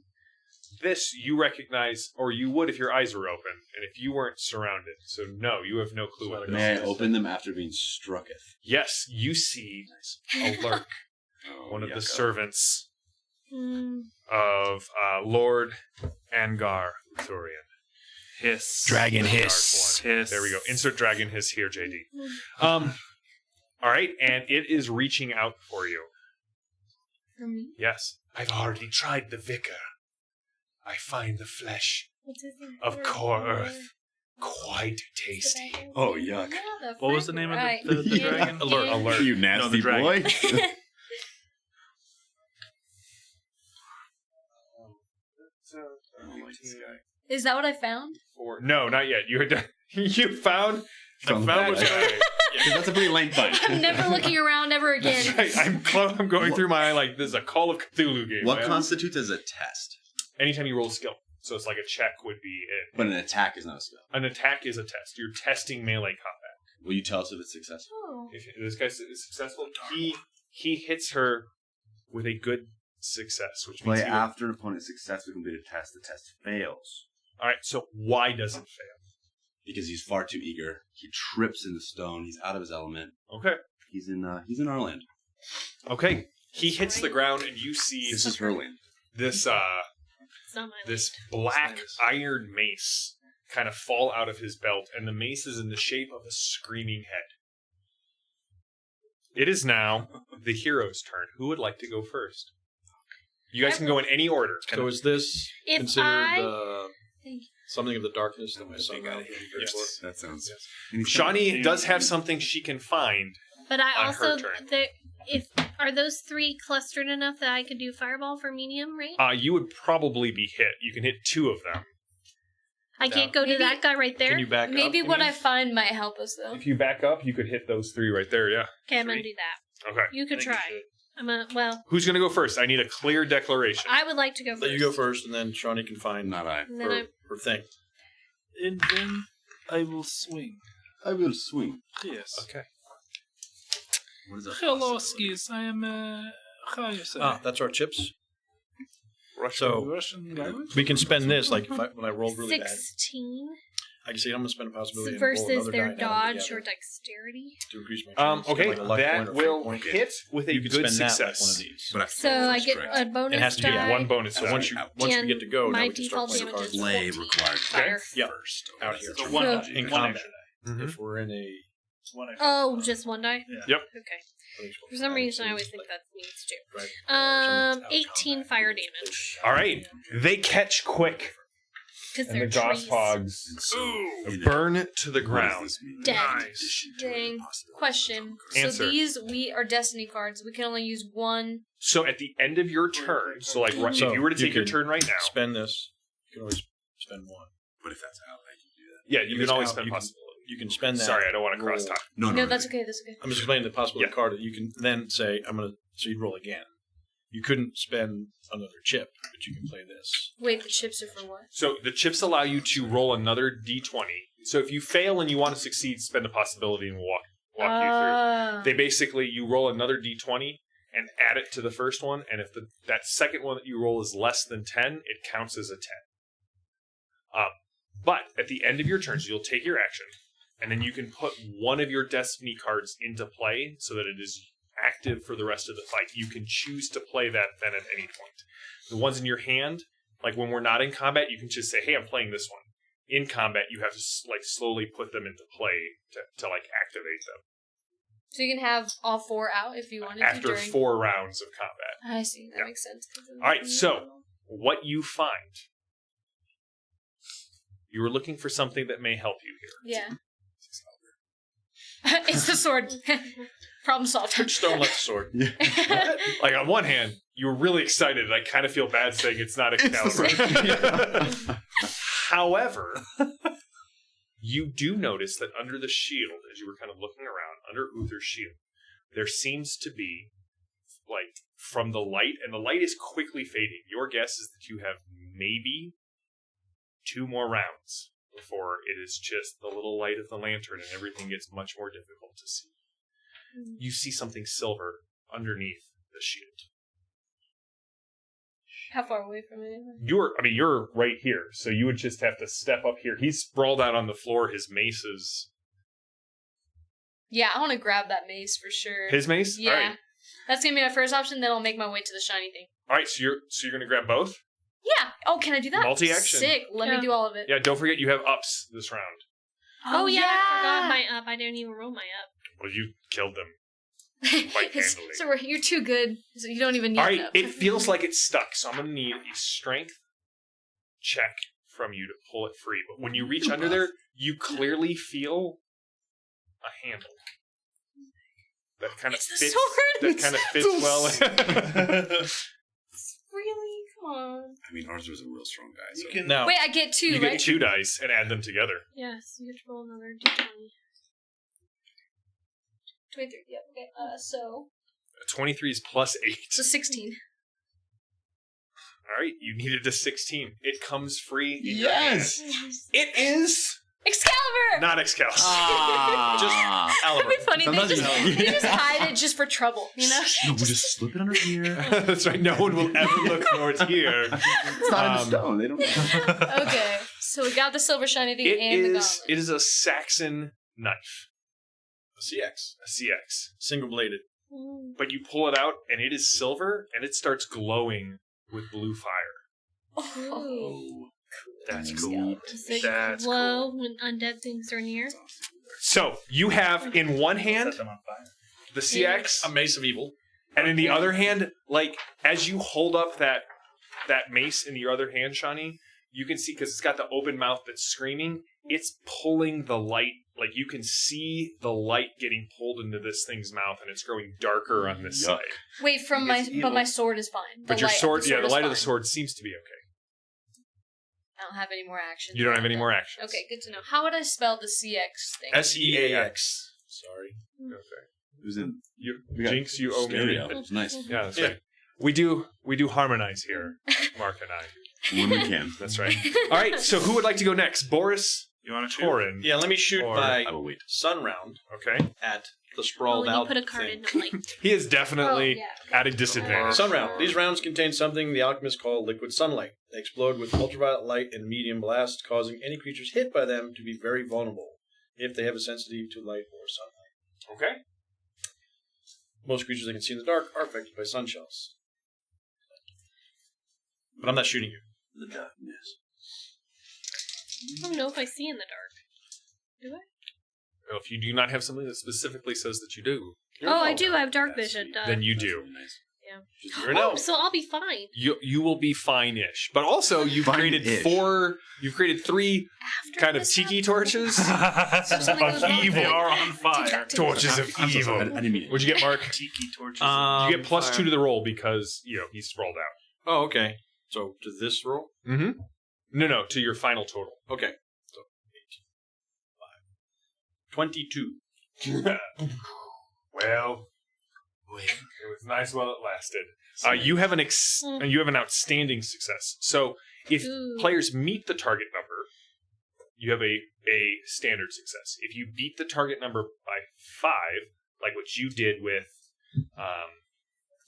you recognize, or you would if your eyes were open, and if you weren't surrounded. So no, you have no clue what this May I is. open them after being strucketh? Yes, you see a Lurk, Oh, one of the yucko. servants Mm. of Lord Angar Luthurian. Hiss. Dragon The Dark hiss. One. Hiss. There we go. Insert dragon hiss here, JD. All right, and it is reaching out for you. For me? Yes. I've already tried the vicar. I find the flesh What's his name? of core earth quite tasty. Oh, yuck. What was the name of the dragon? Alert, alert. You No, nasty the dragon. boy. Oh, this guy. Is that what I found? No, not yet. You had done, you found Found that the guy. That's a pretty lame find. I'm never looking around ever again. That's right. I'm going through my like this is a Call of Cthulhu game. What man. constitutes as a test? Anytime you roll a skill, so it's like a check would be it. But an attack is not a skill. An attack is a test. You're testing melee combat. Will you tell us if it's successful? Oh. If this guy is successful, he hits her with a good success, which means Play he will- after an opponent successfully completed a test. The test fails. All right. So why does it fail? Because he's far too eager. He trips in the stone. He's out of his element. Okay. He's in our land. Okay. He hits the ground, and you see This is her land. this It's not my this land. black iron mace kind of fall out of his belt, and the mace is in the shape of a screaming head. It is now the hero's turn. Who would like to go first? You guys can go in any order. So is this If considered I- Thank you. something of the darkness that my son got? Yes. That sounds. Shawnee does have something she can find. But I On her also, turn. are those three clustered enough that I could do fireball for medium, right? You would probably be hit. You can hit 2 of them. I can't go to Maybe- that guy right there. Can you back Maybe up? what I find might help us, though. If you back up, you could hit those 3 right there, yeah. Okay, I'm gonna do that. Okay. You could try. Well, Who's going to go first? I need a clear declaration. I would like to go first. Let you go first, and then Shawnee can find Not I. And then I, her thing. And then I will swing. I will swing. Yes. Okay. What is that? Hello, skis. I am, how you say? That's our chips. Russian. So Russian language? we can spend this. Like when I rolled really bad, 16 I can say I'm going to spend a possibility and roll versus another their die and add them dodge together or dexterity. to increase my chance. Okay, Like a luck point that or will fate point. hit with a You can good spend success. that like one of these. But I So I get correct. a bonus It has to be die. One bonus. So die. once we And get to go, now my we can start default playing the damage cards. is Play 14. required. Fire. Yep. First. Out here. So So- one In one combat. extra die. Mhm. If we're in a One extra. Oh, just one die? Yeah. Yep. Okay. For some reason, I always think that means two. Right. 18 fire damage. All right. They catch quick, Because and the they're trees. Gospogs burn to the ground. Dead. Nice. Dang. Question. Answer. So these are destiny cards. We can only use one. So at the end of your turn, so like right, So if you were to you take your could turn right now, Spend this. You can always spend one. But if that's out, I can do that. yeah, you can It's always out. spend You can- possibility. You can spend that. Sorry, I don't want to cross roll. talk. No, that's okay. That's okay. I'm just explaining the possibility Yeah. card that you can then say, so you roll again. You couldn't spend another chip, but you can play this. Wait, the chips are for what? So the chips allow you to roll another d20. So if you fail and you want to succeed, spend a possibility and walk you through. They basically, you roll another d20 and add it to the first one, and if that second one that you roll is less than 10, it counts as a 10. But at the end of your turn, so you'll take your action, and then you can put one of your destiny cards into play so that it is active for the rest of the fight. You can choose to play that then at any point. The ones in your hand, like when we're not in combat, you can just say, hey, I'm playing this one. In combat, you have to like slowly put them into play to like activate them So you can have all 4 out if you wanted to after during... 4 rounds of combat. I see. That Yeah. makes sense. All right, so what you find You were looking for something that may help you here. Yeah. It's the sword. Problem solved. Just don't like the sword. Like, on one hand, you were really excited. I kind of feel bad saying it's not Excalibur. However, you do notice that under the shield, as you were kind of looking around, under Uther's shield, there seems to be, like, from the light, and the light is quickly fading. Your guess is that you have maybe 2 more rounds before it is just the little light of the lantern and everything gets much more difficult to see. You see something silver underneath the shield. How far away from it? You're right here, so you would just have to step up here. He's sprawled out on the floor. His mace is... Yeah, I want to grab that mace for sure. His mace? Yeah. All right. That's going to be my first option, then I'll make my way to the shiny thing. All right, so you're going to grab both? Yeah. Oh, can I do that? Multi-action. Sick. Let me do all of it. Yeah, don't forget you have ups this round. Oh, yeah. I forgot my up. I didn't even roll my up. Well, you killed them quite handily. So you're too good. So you don't even need All right, an up. it feels like it's stuck, so I'm going to need a strength check from you to pull it free. But when you reach under there, you clearly feel a handle. That kind of It's the fits. sword. That kind of fits well. Really? Come on. I mean, Arthur's a real strong guy. So. You can now. Wait, I get 2, You right? get 2 dice and add them together. Yes, you get to roll another d20. 23. Yep. Okay. So 23 is plus 8. 16. All right, you needed a 16. It comes free. In Yes! your hand. It is Excalibur. not Excalibur. Ah! That'd be funny. Sometimes They just hide it just for trouble, you know? No, we'll just slip it under here. That's right. No one will ever look towards here. It's not in stone. They don't. Okay, so we got the silver shiny thing and the gauntlet. It is a Saxon knife, A CX. a CX. Single bladed. But you pull it out, and it is silver, and it starts glowing with blue fire. Oh. That's cool. Does it That's glow when undead things are near? So you have in one hand Set them on fire. the CX, A mace of evil. and in the other hand, like as you hold up that mace in your other hand, Shawnee, you can see because it's got the open mouth that's screaming. It's pulling the light. Like you can see the light getting pulled into this thing's mouth, and it's growing darker on this Yuck. side. Wait, but my sword is fine. But your sword, the light of the is fine. sword seems to be okay. I don't have any more action. You don't have any more actions. Okay, good to know. How would I spell the CX thing? SEAX. Sorry. Okay. Who's in? We got Jinx, you owe me. Stereo. It's nice. Yeah, that's right. We do harmonize here, Mark and I. When we can. That's right. All right, so who would like to go next? Boris, You want to shoot? Torin. Yeah, let me shoot Or- by I will wait. sun round Okay. at the Oh, sprawled when you out put a card thing. in, like, He is definitely Oh, yeah. at a disadvantage. Sun round. These rounds contain something the alchemists call liquid sunlight. They explode with ultraviolet light and medium blast, causing any creatures hit by them to be very vulnerable if they have a sensitivity to light or sunlight. Okay. Most creatures that can see in the dark are affected by sun shells. But I'm not shooting you. The darkness. I don't know if I see in the dark. Do I? Well, if you do not have something that specifically says that you do, Oh, I do. I have dark That's vision. sweet. then you That's do. really nice. Yeah. Just- You're an Oh, elf. so I'll be fine. You will be fine-ish. But also, you've created Fine-ish. you've created 3 After kind of this tiki happens- torches. something goes wrong. They are on Take fire. that to Torches me. of I'm so sorry. I evil. didn't mean it. What'd you get, Mark? Tiki torches. You get plus 2 to the roll because, he's sprawled out. Oh, okay. So, to this roll? Mm-hmm. No, to your final total. Okay. So, 18. 22. Well, it was nice while it lasted. You have an outstanding success. So if Ooh. players meet the target number, you have a standard success. If you beat the target number by 5, like what you did with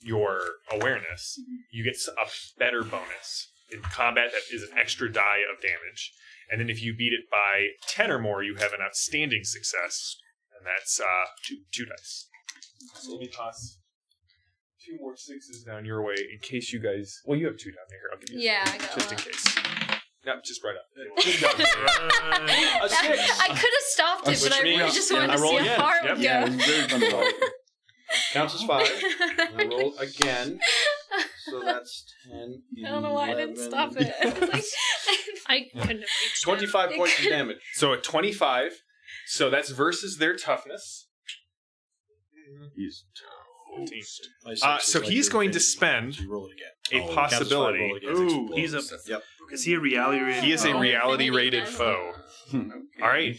your awareness, you get a better bonus. In combat, that is an extra die of damage. And then if you beat it by 10 or more, you have an outstanding success. And that's 2 dice. So let me toss 2 more 6s down your way in case you guys... Well, you have 2 down there. I'll give you Yeah, I got just in one. case. No, just right up. Just down there. A 6! I could have stopped it, Which but I really means- just yeah, wanted I to roll see how again. far it Yep. would Yeah, go. it's very fun. Counts as 5. I roll again. So that's 10, I don't know why I didn't 11. stop it. I was like, I couldn't have reached 25 points of damage. So at 25, so that's versus their toughness. He's My six So is like he's your going to infinity, spend so you roll it again. a Counts as five, possibility. roll again. Ooh, he's a. Yep. Is he a reality rated? He is a foe? reality rated foe. All right.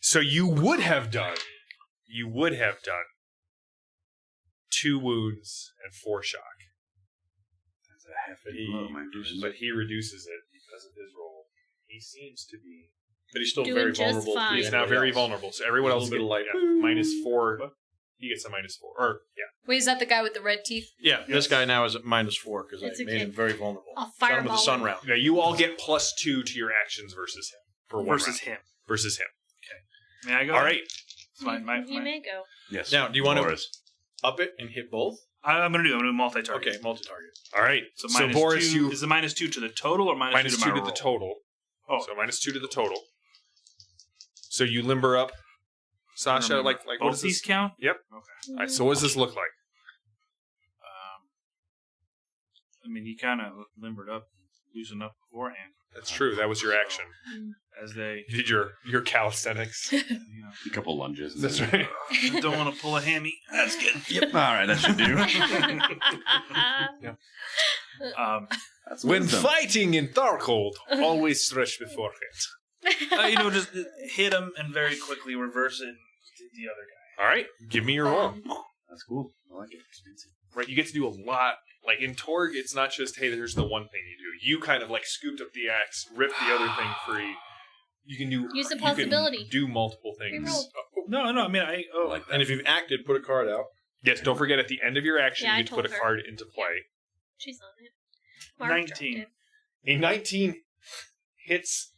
So you would have done 2 wounds and 4 shock. That's a hefty blow, my friend. But he reduces it because of his roll. He seems to be. But he's still Doing very just vulnerable. fine. to He's now anybody very else. vulnerable. So everyone A else little bit of light. -4. He gets a -4. Or, yeah. Wait, is that the guy with the red teeth? Yeah, this guy now is at -4 because I It's made okay. him very vulnerable. I'll Shot him with fireball the sun him. round. Now, you all get +2 to your actions versus him. For one Versus round. him. Versus him. May I go? All right. It's my, You may go. Yes. Now, do you want to Boris. up it and hit both? I'm gonna do multi-target. Okay, multi-target. All right. So, So, -2, Boris, you is it -2 to the total or -2 -2 to my to roll? the total. Oh. So -2 to the total. So you limber up, Sasha. Remember. Like what Both does these this? count? Yep. Okay. All right, so what does this look like? I mean, he kind of limbered up, loosened up beforehand That's true. That was your action. as they, You did your calisthenics. you know, A couple lunges. That's right. don't want to pull a hammy. That's good. Yep. All right, that should do. That's When wisdom. fighting in Darkhold, always stretch beforehand. Just hit him and very quickly reverse it and hit the other guy. All right, give me your roll. That's cool. I like it. Right, you get to do a lot. Like in Torg, it's not just, hey, there's the one thing you do. You kind of like scooped up the axe, ripped the other thing free. You can do. Use the you can possibility. do multiple things. Reroll. No, I mean, I like that. And if you've acted, put a card out. Yes, don't forget at the end of your action, Yeah, I you get to put a told her. card into play. She's on it. Mark 19. dropped A 19 hits.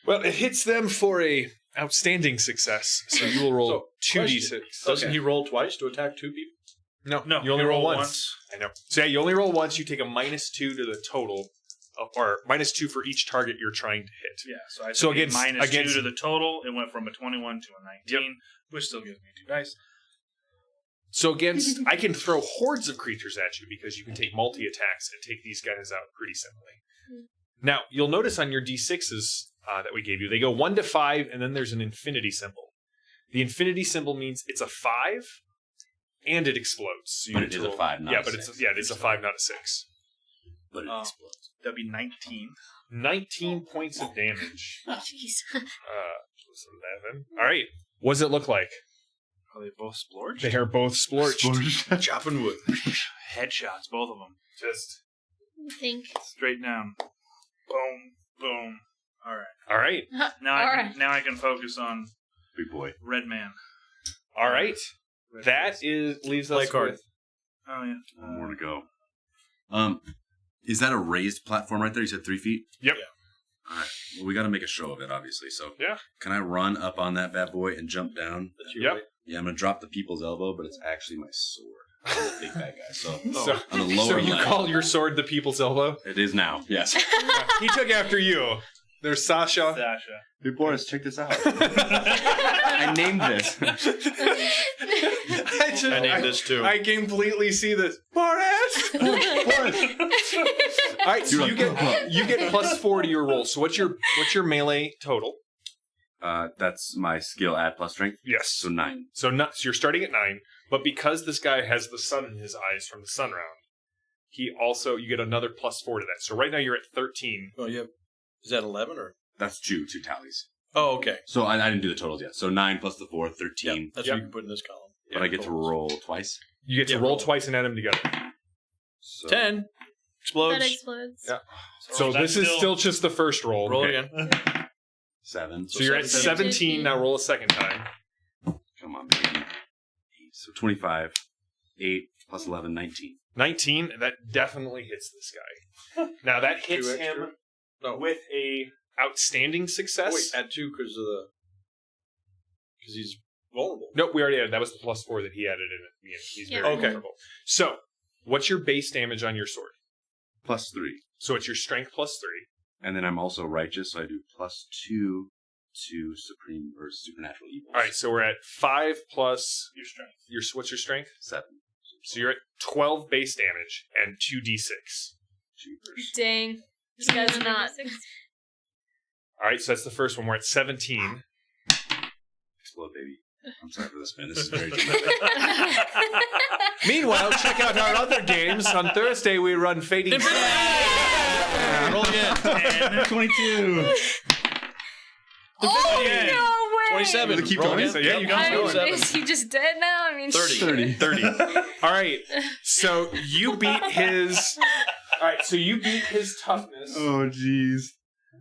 Well, it hits them for a outstanding success. So you will roll So, 2d6. Doesn't he roll twice to attack 2 people? No, you only roll once. I know. So yeah, you only roll once. You take a -2 to the total, or -2 for each target you're trying to hit. Yeah, so I So took a against- -2 against- to the total. It went from a 21 to a 19, which still gives me 2 dice. So against, I can throw hordes of creatures at you because you can take multi-attacks and take these guys out pretty simply. Now, you'll notice on your D6s that we gave you, they go 1 to 5, and then there's an infinity symbol. The infinity symbol means it's a 5, and it explodes. So you But need it to is a roll- 5, not yeah, a but 6. it's a 5, not a 6. But it Oh. explodes. That'd be 19. 19 points of damage. Oh, jeez. Plus 11. All right. What does it look like? Are they both splorged? They are both splorched. Chopping wood. Headshots, both of them. Just I think. Straight down. Boom, boom. All right. all right. Now I can focus on Big boy. Red Man. All right. Red That Face. leaves Play us card. with Oh yeah. One more to go. Is that a raised platform right there? You said 3 feet? Yep. All right. Well, we got to make a show of it, obviously. So Yeah. can I run up on that bad boy and jump down? Yep. Yeah, I'm going to drop the people's elbow, but it's actually my sword. I'm the big bad guy. So So, on the lower so you left. call your sword the people's elbow? It is now. Yes. He took after you. There's Sasha. Sasha. Hey, Boris, check this out. I named this. I named this too. I completely see this. Boris! Boris! All right, so You're like, you get +4 to your roll. So what's your melee total? That's my skill add plus strength. Yes. So 9. So you're starting at 9, but because this guy has the sun in his eyes from the sun round, you get another +4 to that. So right now you're at 13. Oh, yeah. Is that 11 or? That's two tallies. Oh, okay. So I didn't do the totals yet. So 9 plus the 4, 13. Yep. That's Yep. what you can put in this column. But I get to roll twice. You get to Yeah, roll roll. twice and add them together. So 10. Explodes. That explodes. Yeah. So that's this is still just the first roll. Roll Okay. again. 7. So you're at 17. Now roll a second time. Come on, baby. 8. So 25. 8 plus 11, 19. 19. That definitely hits this guy. Now that hits 2 extra? him No. with a outstanding success. Wait, add 2 because he's vulnerable. Nope, we already added. That was the +4 that he added in at the end. He's Yeah. very Okay. vulnerable. So, what's your base damage on your sword? Plus 3. So it's your strength +3. And then I'm also righteous, so I do plus 2 to supreme or supernatural evils. All right, so we're at 5 plus Your strength. what's your strength? 7. So you're at 12 base damage and 2d6. Jeepers. Dang. This guy's not. All right, so that's the first one. We're at 17. Explode, baby. I'm sorry for the spin. This is very difficult. Meanwhile, check out our other games. On Thursday, we run Fading Roll again. 22. Oh, Yeah. no way! 27. Keep Roll going. again. So, yeah, you got I mean, 27. is he just dead now? I mean, 30. 30. All right, so you beat his... All right, so you beat his toughness Oh, jeez.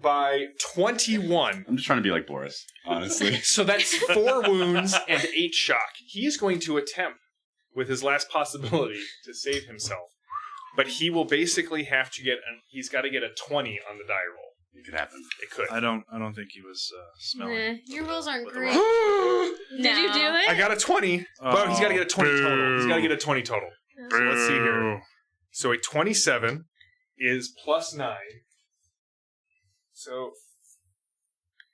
by 21. I'm just trying to be like Boris, honestly. So that's 4 wounds and 8 shock. He is going to attempt, with his last possibility, to save himself. But he will basically have to get... he's got to get a 20 on the die roll. It could happen. It could. I don't think he was smelling. your rolls aren't With the great. Did you do it? I got a 20. Well, he's got to get a 20 total. He's got to get a 20 total. So let's see here. So a 27 is plus 9. So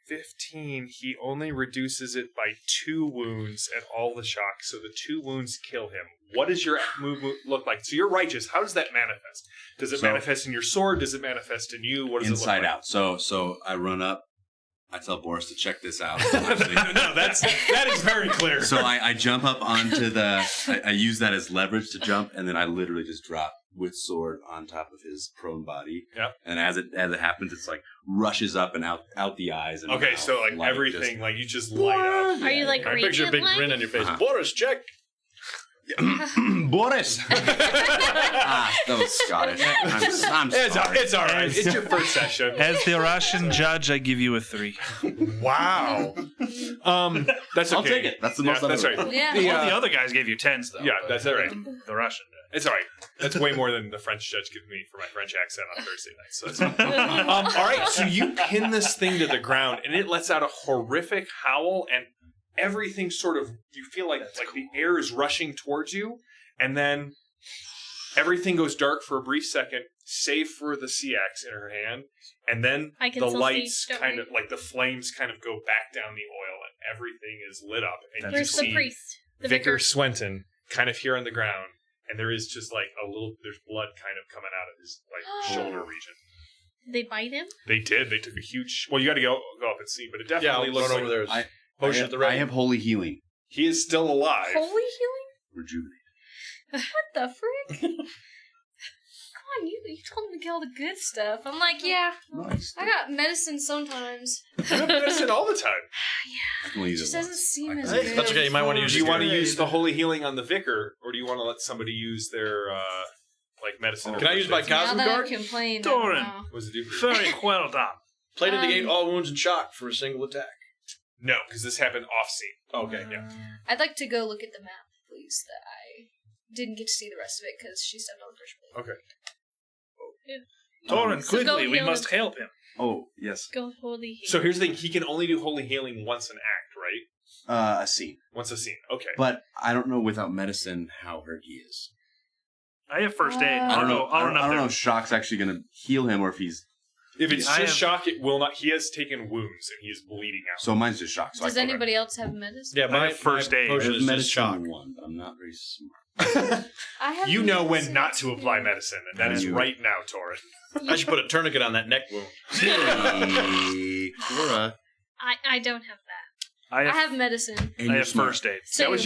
15, he only reduces it by 2 wounds at all the shock. So the 2 wounds kill him. What does your move look like? So you're righteous. How does that manifest? Does it manifest in your sword? Does it manifest in you? What does Inside it look out. So I run up. I tell Boris to check this out. like? No, that is very clear. So I jump up onto the... I use that as leverage to jump, and then I literally just drop with sword on top of his prone body. Yep. And as it happens, it's like rushes up and out the eyes. And Okay, mouth, so like light everything, just- like you just light up. Are you like I picture a big radiant-like? grin on your face. Uh-huh. Boris, check. Boris! That was Scottish. I'm sorry. It's all right. It's your first session. As the Russian judge, I give you a 3. Wow. That's okay. I'll take it. That's the most. That's right. Yeah. The, All the other guys gave you 10s, though. yeah, that's all right. The Russian judge. It's all right. That's way more than the French judge gave me for my French accent on Thursday night. So that's fine. All right, so you pin this thing to the ground, and it lets out a horrific howl, and everything sort of, you feel like the air is rushing towards you, and then everything goes dark for a brief second, save for the sea axe in her hand, and then I can the still lights see, don't kind worry. of, like the flames kind of go back down the oil, and everything is lit up, and you Where's the see priest? The Vicar vicar. Swenton kind of here on the ground, and there is just like there's blood kind of coming out of his like shoulder region. Did they bite him? They did. They took a huge. Well, you got to go up and see, but it Yeah, definitely I'll looks run like over there. I Potion at the ready. I have holy healing. he is still alive. Holy healing? Rejuvenate. What the frick? Come on, you told me to get all the good stuff. I'm like, yeah, Nice. I got medicine sometimes. You have medicine all the time. I can only It use just it doesn't once. seem I as can- good. That's okay. You might want to use. Do you your- want to use the holy healing on the vicar, or do you want to let somebody use their like medicine? Can I use my Now Cosm that card? I complained, Doran. What does it do for you? Very well done. Play to negate all wounds and shock for a single attack. No, because this happened off scene. Okay. Yeah. I'd like to go look at the map, please. That I didn't get to see the rest of it because she stepped on the first Okay. Doran, So go quickly, we heal must him. help him. Oh yes. Go holy heal. So here's the thing: he can only do holy healing once an act, right? A scene. Once a scene. Okay. But I don't know without medicine how hurt he is. I have first aid. I I don't know. I'll run up I don't there. know if shock's actually going to heal him or if he's. If it's I just have- shock, it will not. He has taken wounds and he is bleeding out. So mine's just shock. So Does I anybody else have medicine? Yeah, I my have first aid. my I potion have is medicine just shock. one, but I'm not very smart. I have You know when medicine not to too. apply medicine, and that is You- right now, Torrin. I should put a tourniquet on that neck wound. Hey, Cora. I don't have that. I I have, have medicine. And I you're have smart. first aid. So That's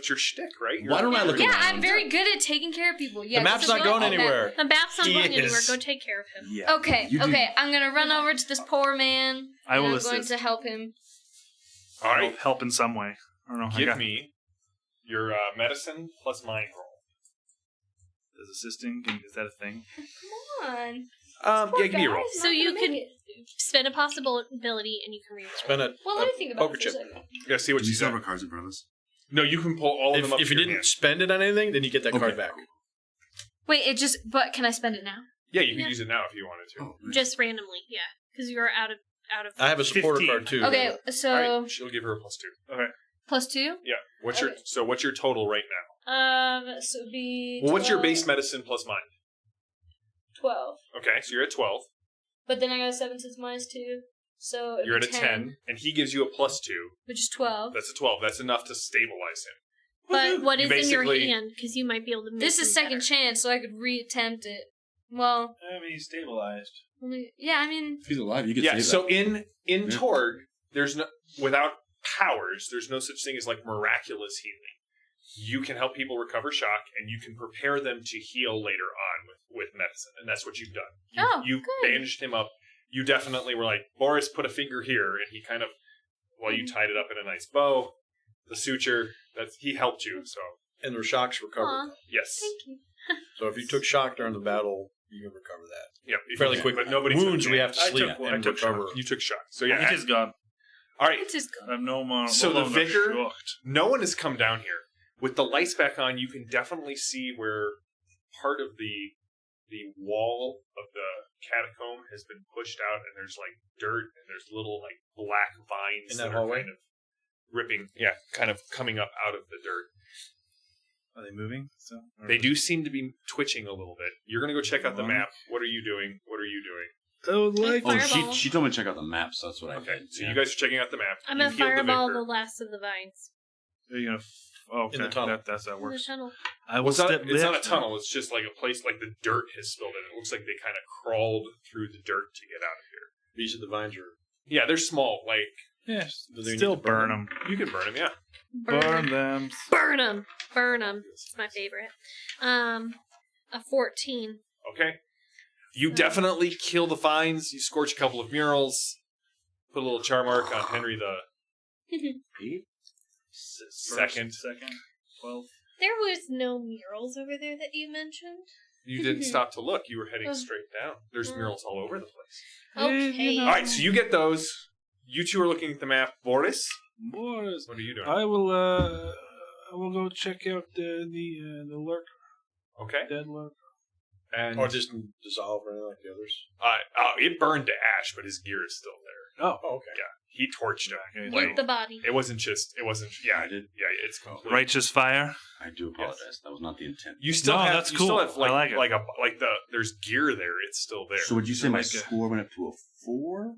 your shtick, right? Why don't I look Yeah, around? I'm very good at taking care of people. Yeah, The map's this is not really going all that- anywhere. The map's not going Yes. anywhere. Go take care of him. Yeah. Okay, You do- okay. I'm gonna run over to this poor man. I will and I'm assist. going to help him. All I'll right, help in some way. I don't know. I give got- me your medicine plus mind roll. Is assisting? Is that a thing? Come on. Yeah, give me a roll. So you can spend a possibility and you can reroll. Spend a, Well, let me think about poker it for a chip. second. You gotta see what Do you you still said. have our cards in front of us? No, you can pull all of them up. If to you your didn't hand. spend it on anything, then you get that card Okay. back. Wait, but can I spend it now? Yeah, you can Yeah. use it now if you wanted to. Oh, nice. Just randomly, yeah. Because you're out of. I have a supporter 15. card too. Okay, so All right, she'll give her a +2. Okay. +2. Yeah. What's Okay. what's your total right now? So it'd be. Well, what's your 12 base medicine plus mind? 12. Okay, so you're at 12. But then I got a 7 since -2. So it'd You're at be a 10, and he gives you a +2. which is 12. That's a 12. That's enough to stabilize him. But what You is in your basically- hand? Because you might be able to. Make This is him second better. chance, so I could reattempt it. Well, I mean, he's stabilized. yeah, I mean, If he's alive, you could Yeah, save so that. in Torg, there's no without powers, there's no such thing as like miraculous healing. You can help people recover shock, and you can prepare them to heal later on with medicine, and that's what you've done. You good. bandaged him up. You definitely were like, Boris, put a finger here, and he kind of, you tied it up in a nice bow. The suture, he helped you, so. And their shocks recovered. Aw. Yes. Thank you. So if you took shock during the battle, you can recover that. Yep. Fairly quick. But nobody Wounds took we have to damage. sleep I and took recover. shock. You took shock. So yeah. It is gone. All right. It is good. I'm no more. So no the longer vicar, shocked. no one has come down here. With the lights back on, you can definitely see where part of the wall of the catacomb has been pushed out, and there's like dirt, and there's little like black vines In that are hallway? kind of ripping, kind of coming up out of the dirt. Are they moving? So They do seem to be twitching a little bit. You're gonna go check out the map. What are you doing? What are you doing? I would like. Oh, Fireball. she told me to check out the map, so that's what I Okay, did. so you guys are checking out the map. I'm You gonna healed the fireball vicar. the last of the vines Are you gonna? Okay, In the tunnel. That in the works. tunnel. I will Well, step it's not a left. tunnel. It's just like a place like the dirt has spilled in. It looks like they kind of crawled through the dirt to get out of here. These are the vines are. Yeah, they're small. Like Yes. Do they Still need to burn burn them. you can burn them. Yeah. Burn them. Burn them. Burn them. It's my favorite. A 14. Okay. You definitely kill the vines. You scorch a couple of murals. Put a little char mark on Henry the second. Second. 12. There was no murals over there that you mentioned. You didn't stop to look. You were heading straight down. There's murals all over the place. Okay. All right, so you get those. You two are looking at the map. Boris, Boys, what are you doing? I will go check out the lurk, Okay. dead lurk. And Or just dissolve or anything like the others. it burned to ash, but his gear is still there. Oh, Oh, okay. Yeah, he torched it. okay. Like, With the body. It wasn't. Yeah, I did. Yeah, it's complete. Righteous fire. I do apologize. That was not the intent. You still No, have. that's you still cool. have like I like it. there's gear there. It's still there. So would you say my Like a- score went up to a 4?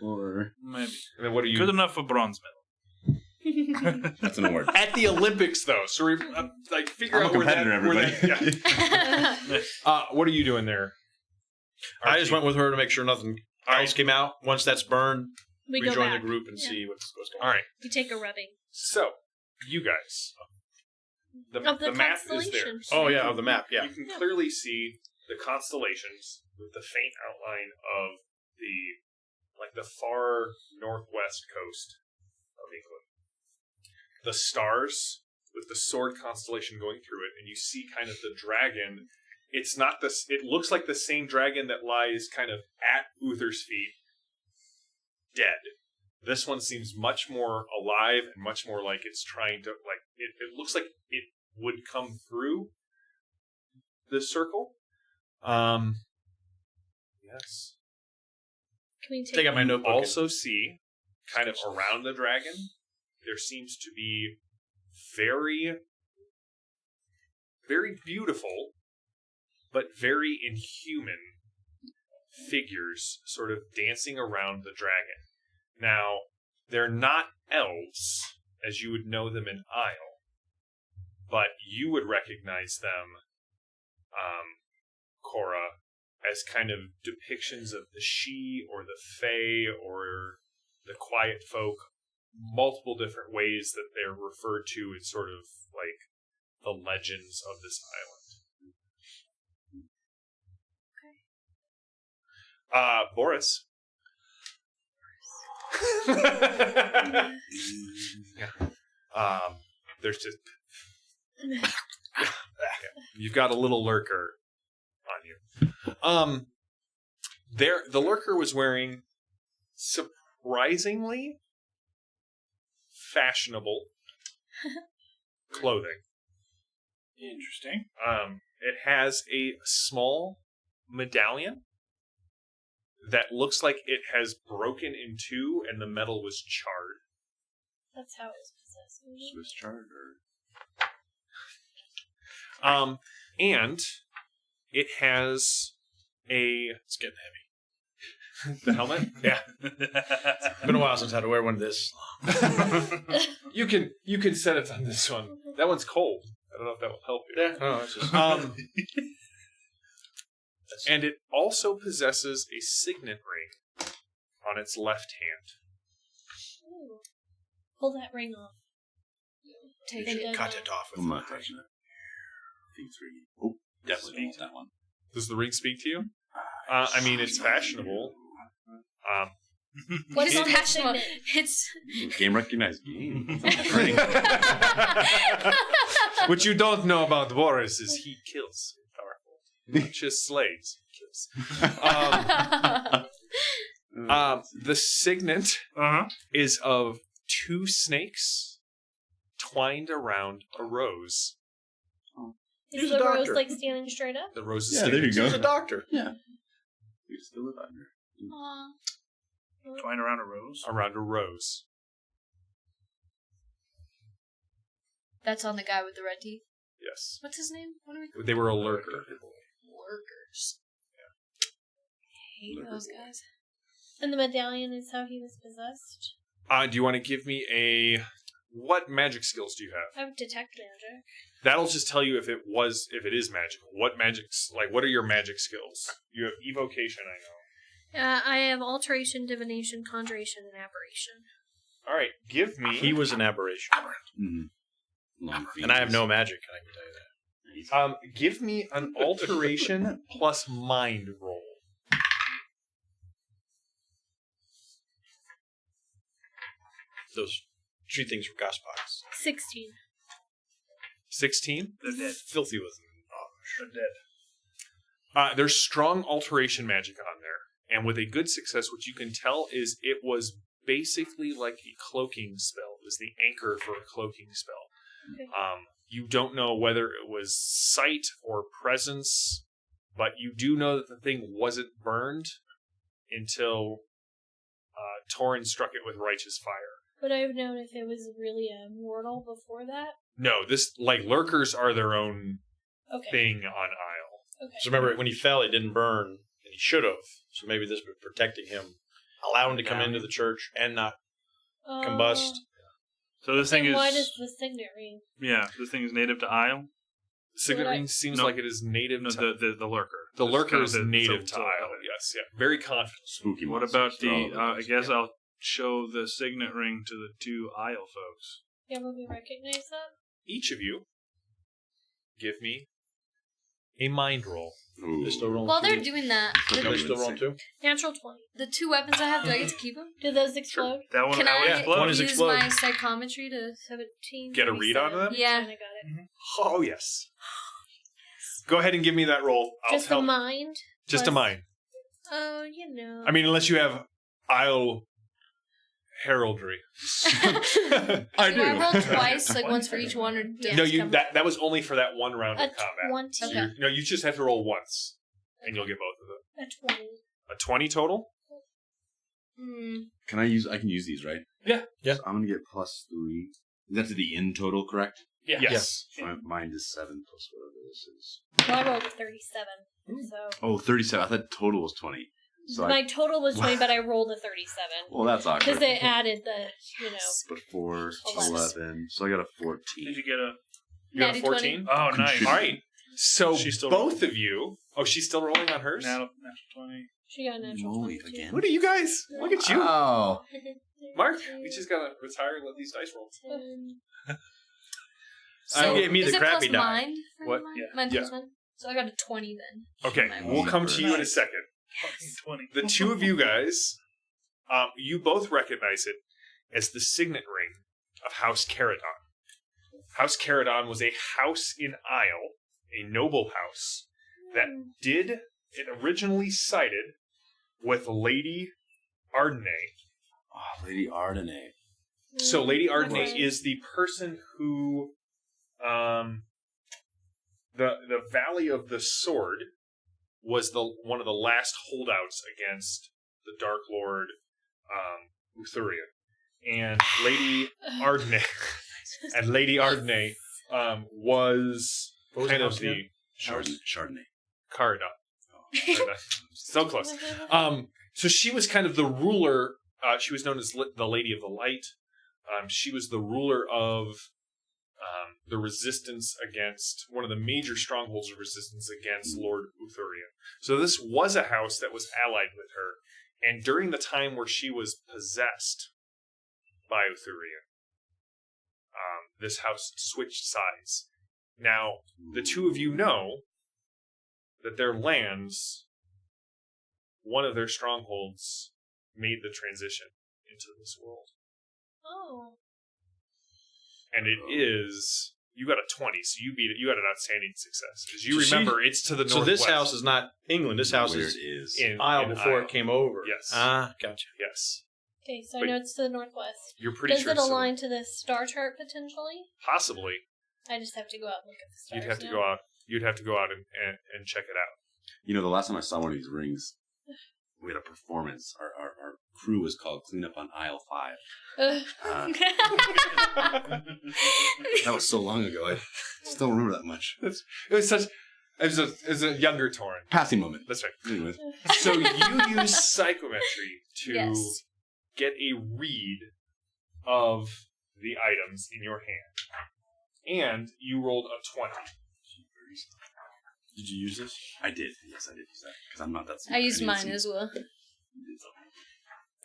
Or Maybe. And then what are you? Good enough for bronze medal. that's an award. At the Olympics, though, so like figure I'm a out where that. competitor, Where everybody. that yeah. What are you doing there? I just went with her to make sure nothing else came out. Once that's burned, we go rejoin back. the group and Yeah. see what's going All on. right. We take a rubbing. So, you guys, Of the map is there. constellations. Oh, yeah, of the map, yeah. You can clearly see the constellations with the faint outline of the far northwest coast of England. The stars with the sword constellation going through it, and you see kind of the dragon. It's not this. It looks like the same dragon that lies kind of at Uther's feet, dead. This one seems much more alive and much more like it's trying to it looks like it would come through the circle. Yes. Can we Take out my notebook. Also see kind of around the dragon there seems to be very very beautiful but very inhuman figures sort of dancing around the dragon. Now, they're not elves as you would know them in Aysle, but you would recognize them, Cora, as kind of depictions of the She or the Fae or the Quiet Folk, multiple different ways that they're referred to in sort of like the legends of this island. Boris. There's just you've got a little lurker on you. The lurker was wearing surprisingly fashionable clothing. Interesting. It has a small medallion that looks like it has broken in two and the metal was charred. That's how it was possessed. Swiss chard or And it has It's getting heavy. the helmet. Yeah, It's been a while since I had to wear one of this. you can set it on this one. That one's cold. I don't know if that will help you. Yeah. No, it's just. And it also possesses a signet ring on its left hand. Ooh. Pull that ring off. Take And it. then, Cut it off. I'm not touching it. I think it's really. Oh, definitely don't want that one. Does the ring speak to you? I mean, it's fashionable. What is It- fashionable? It's Game recognized game. What you don't know about Boris is he kills. Powerful. Not just slaves. He kills. The signet is of 2 snakes twined around a rose. Is He's the a rose doctor. like standing straight up? The rose is Yeah, there you standing- go. He's a doctor. Yeah. We just live under. Aw. Twine around a rose. around a rose. That's on the guy with the red teeth. Yes. What's his name? What are we They were a lurker. Lurkers. Hate those guys. And the medallion is how he was possessed. Do you want to give me a... What magic skills do you have? I have detect magic. That'll just tell you if it is magical. What magics, what are your magic skills? You have evocation, I know. I have alteration, divination, conjuration, and aberration. All right, give me... He was an aberration. Mm-hmm. And I have no magic, I can tell you that. Give me an alteration plus mind roll. Those 3 things were gosspots. 16. 16? They're dead. Filthy was They're dead. There's strong alteration magic on there. And with a good success, what you can tell is it was basically like a cloaking spell. It was the anchor for a cloaking spell. Okay. You don't know whether it was sight or presence, but you do know that the thing wasn't burned until Torrin struck it with righteous fire. Would I have known if it was really a mortal before that? No, this lurkers are their own Okay. thing on Aysle. Okay. So remember, when he fell, it didn't burn, and he should have. So maybe this was protecting him, allow him to come into the church and not combust. So this thing Then is. why does the signet ring? Yeah, this thing is native to Aysle. Signet Would I- ring seems No. like it is native No, to... the lurker. The It's lurker kind of is the- native so- to Aysle, yes. Yeah. Very confident. Spooky What monsters. about They're all the? over I this. guess I'll show the signet ring to the 2 Aysle folks. Yeah, will we recognize that? Each of you, give me a mind roll. Ooh. They're still rolling. While two. they're doing that, Okay. They're still rolling 2? Natural 20. the 2 weapons I have, do I get to keep them? Do those explode? That one. Can that one I explodes. one is use explode. my psychometry to... 17. Get a read on 37. them? Yeah. Kinda got it. Oh, yes. Go ahead and give me that roll. I'll Just tell. a mind? Just a plus- mind. Oh, you know. I mean, unless you have Aysle heraldry. I Do I roll twice, like once for each one, or No, you that was only for that one round a of combat. 20. Okay. No, you just have to roll once, and you'll get both of them. A 20. A 20 total? Can I use? I can use these, right? Yeah. Yeah. So I'm gonna get +3. That's the in total, correct? Yeah. Yes. So mine is 7 plus whatever this is. Well, I rolled a 37. So Oh, 37. I thought total was 20. So my total was 20, but I rolled a 37. well, that's awkward. Because they added the, But 4, 11. 11. So I got a 14. Did you get a? You got a Natty 14? Oh, nice. All right. So She's still both of you... Oh, she's still rolling on hers? Natural 20. She got a natural Moly 22. again. What are you guys? Look at you. Oh. Mark, we just gotta retire and let these dice roll. 10. So, gave me the is it crappy plus die. Mind for What? mine? Yeah. Mine Yeah. plus mine? So I got a 20 then. Okay, My we'll come to you in a second. 20. The 2 of you guys, you both recognize it as the signet ring of House Caradon. House Caradon was a house in Aysle, a noble house, that it originally sided with Lady Ardenay. Oh, Lady Ardenay. So Lady Ardenay Okay. is the person who, the Valley of the Sword was one of the last holdouts against the Dark Lord, Uthurian. And Lady Ardenay, was What was kind the of house the again? Chardonnay. Caradon. So close. So she was kind of the ruler. She was known as the Lady of the Light. She was the ruler of the resistance against one of the major strongholds of resistance against Lord Uthurian. So this was a house that was allied with her, and during the time where she was possessed by Uthurian, this house switched sides. Now, the two of you know that their lands, one of their strongholds, made the transition into this world. Oh. And it is... You got a 20, so you beat it. You got an outstanding success. As you So remember, it's to the northwest. So this house is not England. This house Where is it is. in Isle before Isle. it came over. Yes. Ah, gotcha. Yes. Okay, so But- I know it's to the northwest. You're pretty Does sure it it's align to the star chart potentially? possibly. I just have to go out and look at the stars. You'd have to now. go out. You'd have to go out and check it out. You know, the last time I saw one of these rings, we had a performance. Our crew was called Clean Up on Aisle 5. Ugh. That was so long ago. I still remember that much. It was such. It was a younger Torn. Passing moment. That's right. Anyways, So you use psychometry to Yes. get a read of the items in your hand, and you rolled a 20. Did you use this? I did. Yes, I did use that because I'm not that I smart. used need mine some- as well.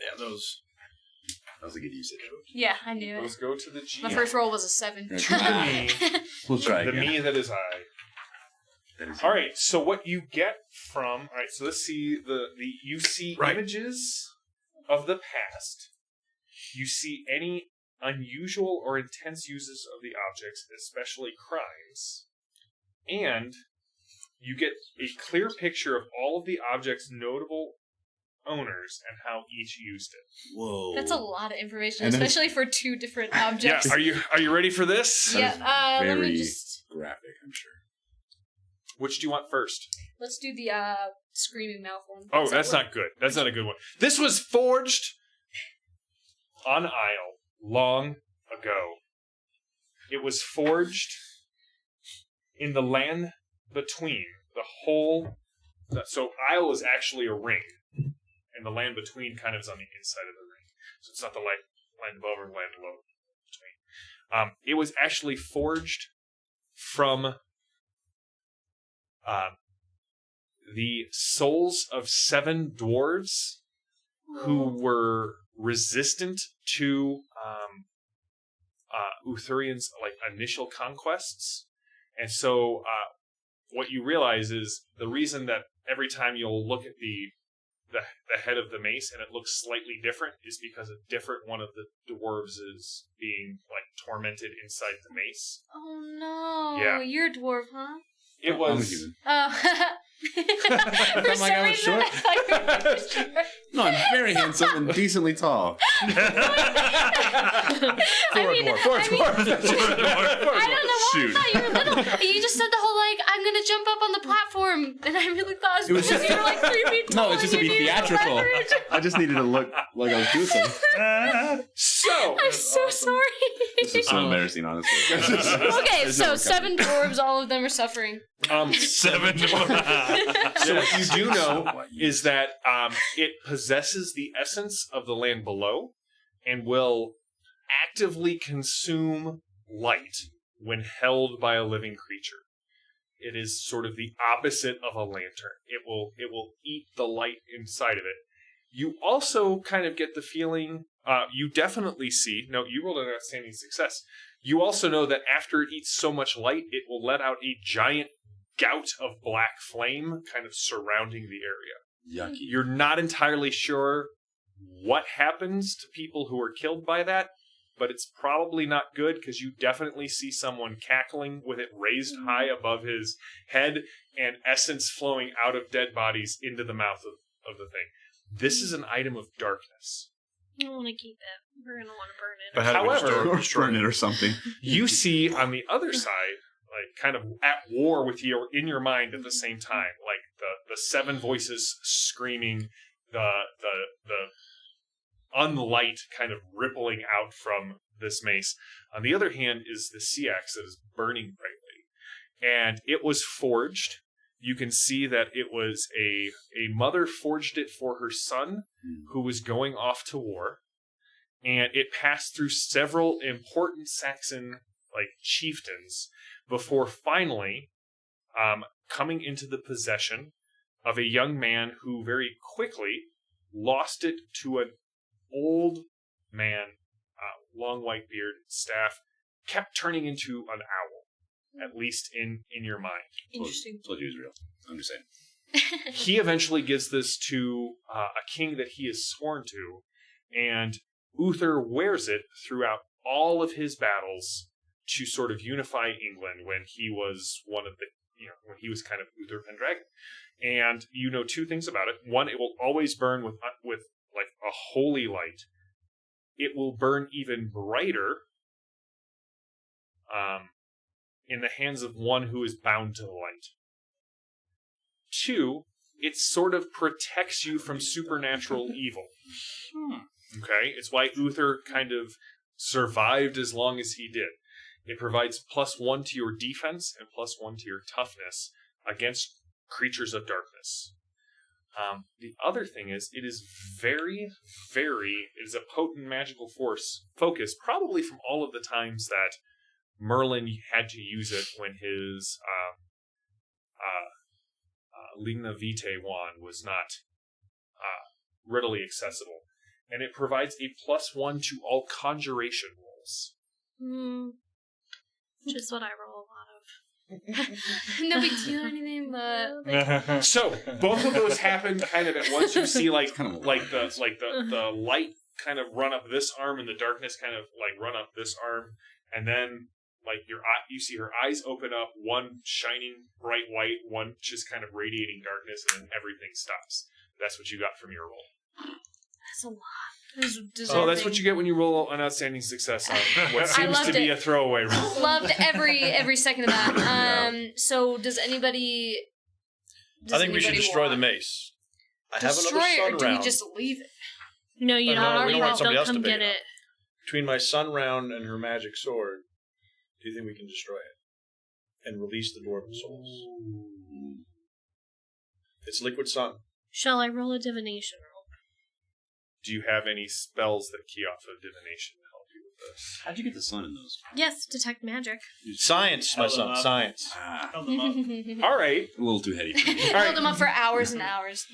Yeah, those. That was a good usage. Yeah, I knew it. Let's go to the G. My first roll was a 7. Right. To the me, We'll try the again. me that is I. That is All right. So what you get from so let's see you see Right. images of the past. You see any unusual or intense uses of the objects, especially crimes, and you get a clear picture of all of the objects' notable owners and how each used it. Whoa. That's a lot of information, And then- especially for 2 different objects. Yeah. Are you ready for this? Yeah, let me very just... graphic, I'm sure. Which do you want first? Let's do the screaming mouth one. Oh, Does that that's work? not good. That's not a good one. This was forged on Aysle long ago. It was forged in the land between the whole. So Aysle is actually a ring, and the land between kind of is on the inside of the ring. So it's not the land above or land below. Between. It was actually forged from the souls of 7 dwarves who were resistant to Uthurian's initial conquests, and so what you realize is the reason that every time you'll look at the head of the mace and it looks slightly different is because a different one of the dwarves is being tormented inside the mace. Oh no! Yeah. You're a dwarf, huh? It I'm a was. human. Oh. For Sound like I was some reason, short? I thought you were short. No, I'm very handsome and decently tall. I mean, I don't know why Shoot. I thought you were little. You just said the whole I'm gonna jump up on the platform, and I really thought it was because you were 3 feet tall. No, it's just to and be you needed theatrical. leverage. I just needed to look like I was doing something. So I'm so sorry. This is so embarrassing, honestly. Okay, so 7 dwarves, all of them are suffering. 7 So what you do know is that it possesses the essence of the land below and will actively consume light when held by a living creature. It is sort of the opposite of a lantern. It will eat the light inside of it. You also kind of get the feeling, you definitely see, no, you rolled an outstanding success. You also know that after it eats so much light, it will let out a giant gout of black flame kind of surrounding the area. Yucky. You're not entirely sure what happens to people who are killed by that, but it's probably not good because you definitely see someone cackling with it raised high above his head and essence flowing out of dead bodies into the mouth of the thing. This is an item of darkness. I don't want to keep it. We're gonna want to burn it. But how do we However- destroy Burn it or something. You see on the other side, kind of at war with you in your mind at the same time, the 7 voices screaming, the unlight kind of rippling out from this mace. On the other hand is the sea axe that is burning brightly. And it was forged. You can see that it was a mother forged it for her son who was going off to war. And it passed through several important Saxon chieftains before finally coming into the possession of a young man who very quickly lost it to an old man, long white beard, staff, kept turning into an owl, at least in your mind. Interesting. Told you it was real. I'm just saying. He eventually gives this to a king that he is sworn to, and Uther wears it throughout all of his battles to sort of unify England when he was one of the, when he was kind of Uther Pendragon. And you know two things about it. One, it will always burn with like a holy light. It will burn even brighter in the hands of one who is bound to the light. Two, it sort of protects you from supernatural evil. Okay? It's why Uther kind of survived as long as he did. It provides +1 to your defense and +1 to your toughness against creatures of darkness. The other thing is, it is very, it is a potent magical focus, probably from all of the times that Merlin had to use it when his Ligna Vitae wand was not readily accessible. And it provides a +1 to all conjuration rolls. Which is what I roll a lot of. No big deal or anything, but So both of those happen kind of at once. You see the light kind of run up this arm and the darkness kind of run up this arm, and then you see her eyes open up, one shining bright white, one just kind of radiating darkness, and then everything stops. That's what you got from your roll. that's a lot. Oh, that's what you get when you roll an outstanding success on what seems to be a throwaway roll. Loved every second of that. So does anybody? I think we should destroy the mace. I have another destroy it, sun or do round. we just leave it? No, you no, don't. we don't want somebody else to come pick get it up. it. Between my sun round and her magic sword, do you think we can destroy it and release the dwarven souls? It's liquid sun. Shall I roll a divination roll? Do you have any spells that key off of divination to help you with this? How'd you get the sun in those? Yes, detect magic. Science, my son, science. Held them up. All right. A little too heady for me. All Held right. them up for hours and hours.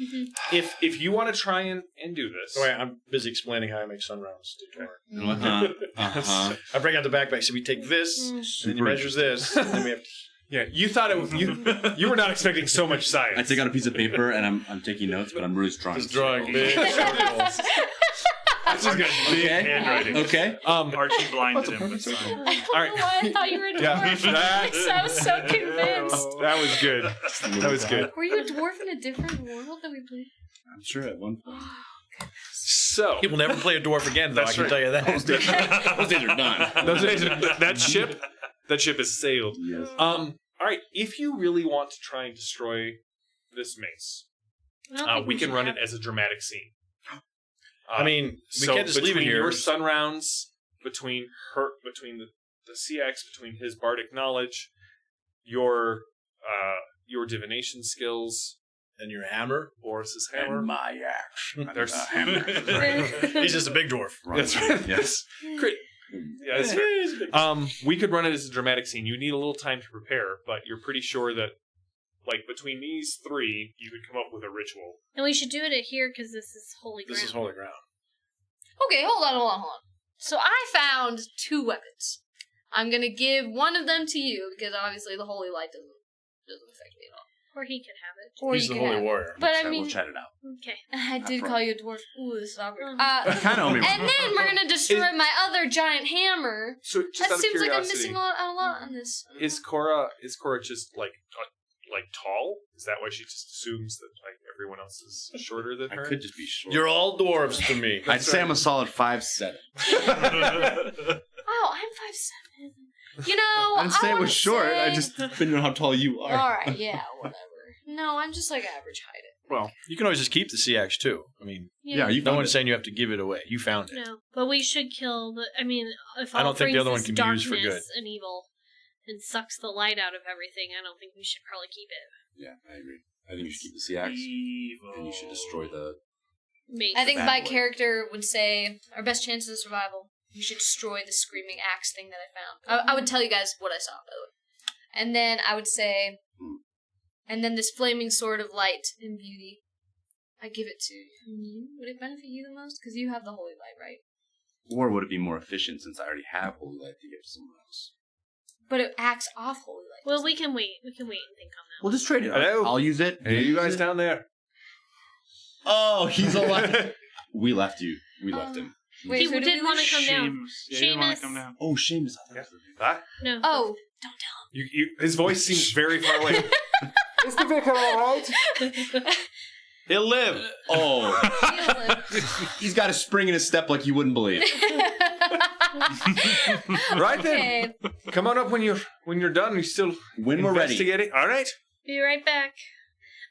If you want to try and do this, Oh, wait, I'm busy explaining how I make sun rounds to Torg. Uh-huh. I break out the backpack. So we take this, and then you measure this, and then we have. yeah, you thought it. You were not expecting so much science. I take out a piece of paper and I'm taking notes, but I'm really strong. Just drawing big This is good. Big Okay. handwriting. Okay. Archie blinded him, but it's fine. All I don't know why I thought you were a dwarf. Yeah, I was so convinced. that was good. That was good. Were you a dwarf in a different world that we played? I'm sure at one point. So He will never play a dwarf again, though. That's I can right. tell you that. Those days are done. those days, that ship is sailed. Yes. All right. If you really want to try and destroy this mace, I don't think we can should run have it as a dramatic scene. I mean, we can't just leave it between here. your sun rounds, between the CX, between his bardic knowledge, your divination skills, And your hammer. Boris's hammer. And my axe. There's hammer. He's just a big dwarf. That's right. Yes. Great. Yeah, that's fair. We could run it as a dramatic scene. You need a little time to prepare, but you're pretty sure that, between these three, you could come up with a ritual. And we should do it here because this is holy ground. This is holy ground. Okay, hold on. So I found 2 weapons. I'm gonna give one of them to you because obviously the holy light doesn't affect me at all. Or he could have it. Or He's you the can holy have it. warrior. But We'll chat it out. Okay. I did call you a dwarf. Ooh, this is awkward. Kind of owe me one. And then we're gonna destroy my other giant hammer. So just out That of seems like I'm curiosity, missing a lot on this. is Cora just tall? Is that why she just assumes that everyone else is shorter than her? I could just be short. You're all dwarves to me. I'd say I'm a solid 5'7". Wow, I'm 5'7". You know, I didn't say it wanna was short. say- I just depending on how tall you are. All right, yeah, whatever. No, I'm just average height. Well, you can always just keep the CX too. I mean, Yeah, you no found one's it. saying you have to give it away. You found it. No, but we should kill the. I mean, if all I don't think the brings other one this can be used for good. darkness and evil and sucks the light out of everything, I don't think we should probably keep it. Yeah, I agree. I think you should keep the CX, and you should destroy the. Mace. I think bad my boy. character would say our best chance of survival. you should destroy the screaming axe thing that I found. I would tell you guys what I saw, by the way. And then I would say, and then this flaming sword of light and beauty, I give it to you. Would it benefit you the most? Because you have the holy light, right? Or would it be more efficient since I already have holy light to give to someone else? But it acts off holy light. Well, we can wait. We can wait and think on that. We'll just trade it. Hello? I'll use it. Hey, you guys down there? Oh, he's alive. We left you. We left him. Wait, He who didn't want to come down. Yeah, he didn't want Seamus. to come down. Oh, Seamus. Huh? No. Oh, don't tell His voice seems very far away. Is the vicar alright? He'll live. Oh, him. he's got a spring in his step like you wouldn't believe. Right then. Okay. Come on up when you're done. You're still When we're ready. investigating. All right. Be right back.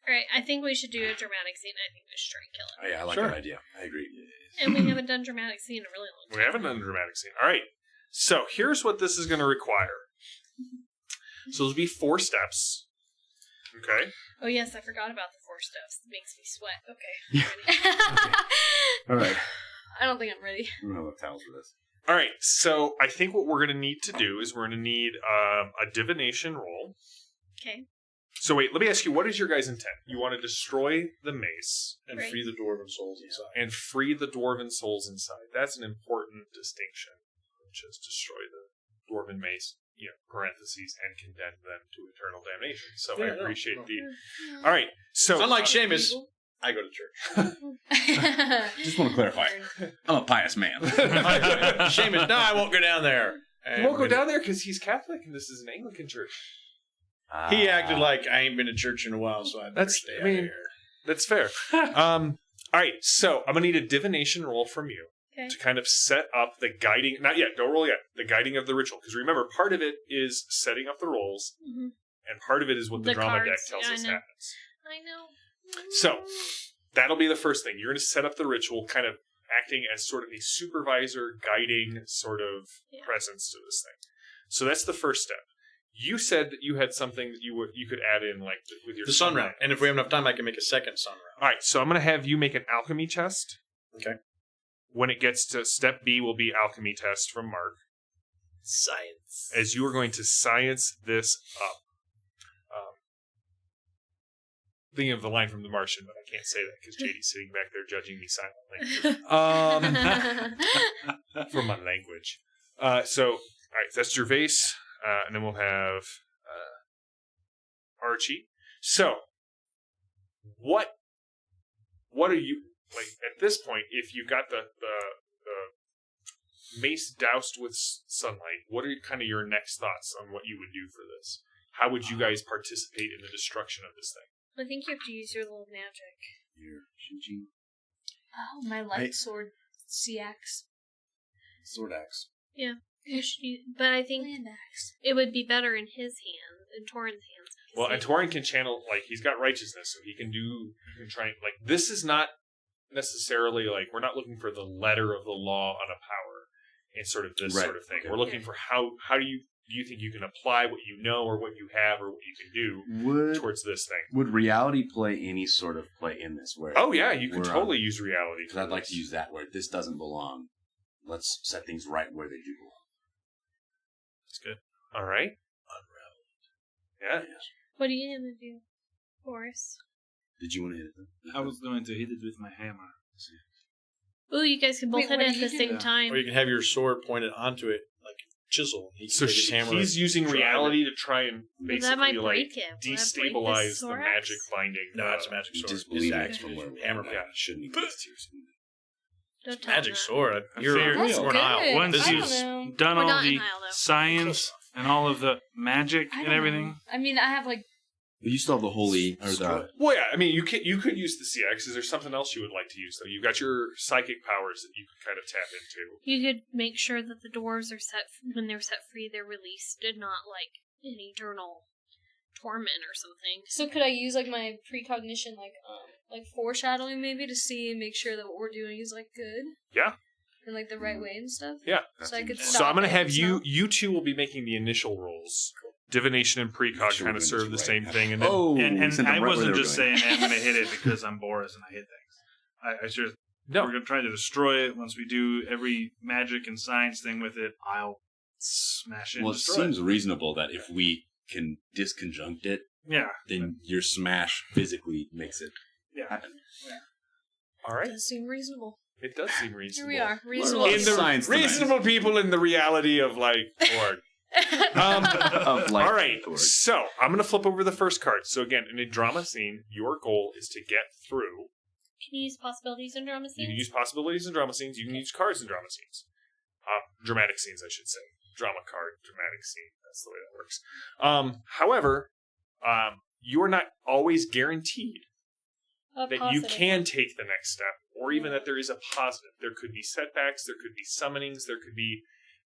All right, I think we should do a dramatic scene. I think we should try and kill Oh, yeah, I like Sure. that idea. I agree. it. And we haven't done dramatic scene in a really long time. We haven't done a dramatic scene. All right. So here's what this is going to require. So there'll be 4 steps. Okay. Oh yes, I forgot about the 4 steps. It makes me sweat. Okay. All right. I don't think I'm ready. I don't know what towels for this. All right. So I think what we're going to need to do is we're going to need a divination roll. Okay. So wait, let me ask you, what is your guys' intent? You want to destroy the mace And Right. free the dwarven souls inside. and free the dwarven souls inside. That's an important distinction. Which is destroy the dwarven mace, parentheses, and condemn them to eternal damnation. So I appreciate the... All right, so... Unlike Seamus, I go to church. Just want to clarify. I'm a pious man. Seamus, no, I won't go down there. You won't go down there because he's Catholic and this is an Anglican church. He acted like I ain't been to church in a while, so I better That's- stay I out mean- of here. That's fair. All right, so I'm going to need a divination roll from you. Okay. To kind of set up the guiding, not yet, don't roll yet, the guiding of the ritual. Because remember, part of it is setting up the rolls, Mhm. and part of it is what the drama cards. deck tells Yeah, I us know. happens. I know. So, that'll be the first thing. You're going to set up the ritual, kind of acting as sort of a supervisor, guiding sort of presence to this thing. So that's the first step. You said that you had something that you could add in, like with your The sun round. And if we have enough time, I can make a second sun round. All right, so I'm going to have you make an alchemy test. Okay. When it gets to step B, will be alchemy test from Mark. Science. As you are going to science this up. Thinking of the line from The Martian, but I can't say that because JD's sitting back there judging me silently. For my language. So, all right, that's Gervais, and then we'll have Archie. So, what are you like at this point? If you got the mace doused with sunlight, what are kind of your next thoughts on what you would do for this? How would you guys participate in the destruction of this thing? I think you have to use your little magic. Here, Shinji. Oh, my light sword, CX. Sword axe. You should use, but I think Land axe. it would be better in his hands, in Torin's hands. Well, and Torin can channel, like, he's got righteousness, so he can try, like, this is not necessarily, like, we're not looking for the letter of the law on a power and sort of this Right. sort of thing. Okay. We're looking for how do you think you can apply what you know or what you have or what you can do towards this thing? Would reality play any sort of play in this? Where? Oh, yeah, you could We're totally use reality. Because I'd like to use that word. This doesn't belong. Let's set things right where they do belong. That's good. All right. Yeah. What are you gonna do, Boris? Did you want to hit it? Then? I was going to hit it with my hammer. Ooh, you guys can both Wait, hit what it do at you the do? same time. Or you can have your sword pointed onto it like a chisel. He can So take his hammer he's and using drive reality it. to try and But that might basically, break like, it. Will that break the destabilize the sword magic axe? binding. No, it's a magic You sword. just believe It's it actually from where we hammer. are. Yeah. Shouldn't exist here. Don't tell Magic them sword. I You're figured- That's we're an good. Aysle. Once I don't you've know. done We're all not the in Aysle, though. science and all of the magic I and don't everything, know. I mean, I have like But you still have the holy or the. Well, yeah, I mean, you could use the CX. Is there something else you would like to use, though? You've got your psychic powers that you can kind of tap into. You could make sure that the dwarves are set when they're set free. They're released, and not like an eternal torment or something. So could I use like my precognition, like foreshadowing maybe to see and make sure that what we're doing is like good? Yeah. In like the right way and stuff. Yeah. So I could So stop I'm going to it, have so- you two will be making the initial rolls. Divination and Make precog sure kind we're of doing serve this the right. same thing, and then Oh, and sent them I right where wasn't they were just going. saying, hey, I'm going to hit it because I'm Boris and I hit things. I just No. We're going to try to destroy it. Once we do every magic and science thing with it, I'll smash it and Well, it destroy seems reasonable that if we can disconjunct it, Yeah. then your smash physically makes it Yeah. happen. All right. Does seem reasonable. It does seem Here reasonable. we are. Learn a Reasonable. lot In of the science tonight. reasonable people in the reality of like Torg. Of like All right, Torg. so I'm going to flip over the first card. So again, in a drama scene, your goal is to get through. Can you use possibilities and drama scenes? You can use possibilities in drama scenes. You can use cards in drama scenes. Dramatic scenes, I should say. Drama card, dramatic scene. That's the way that works. However, you are not always guaranteed A that you positive can one. take the next step, or even that there is a positive. There could be setbacks, there could be summonings, there could be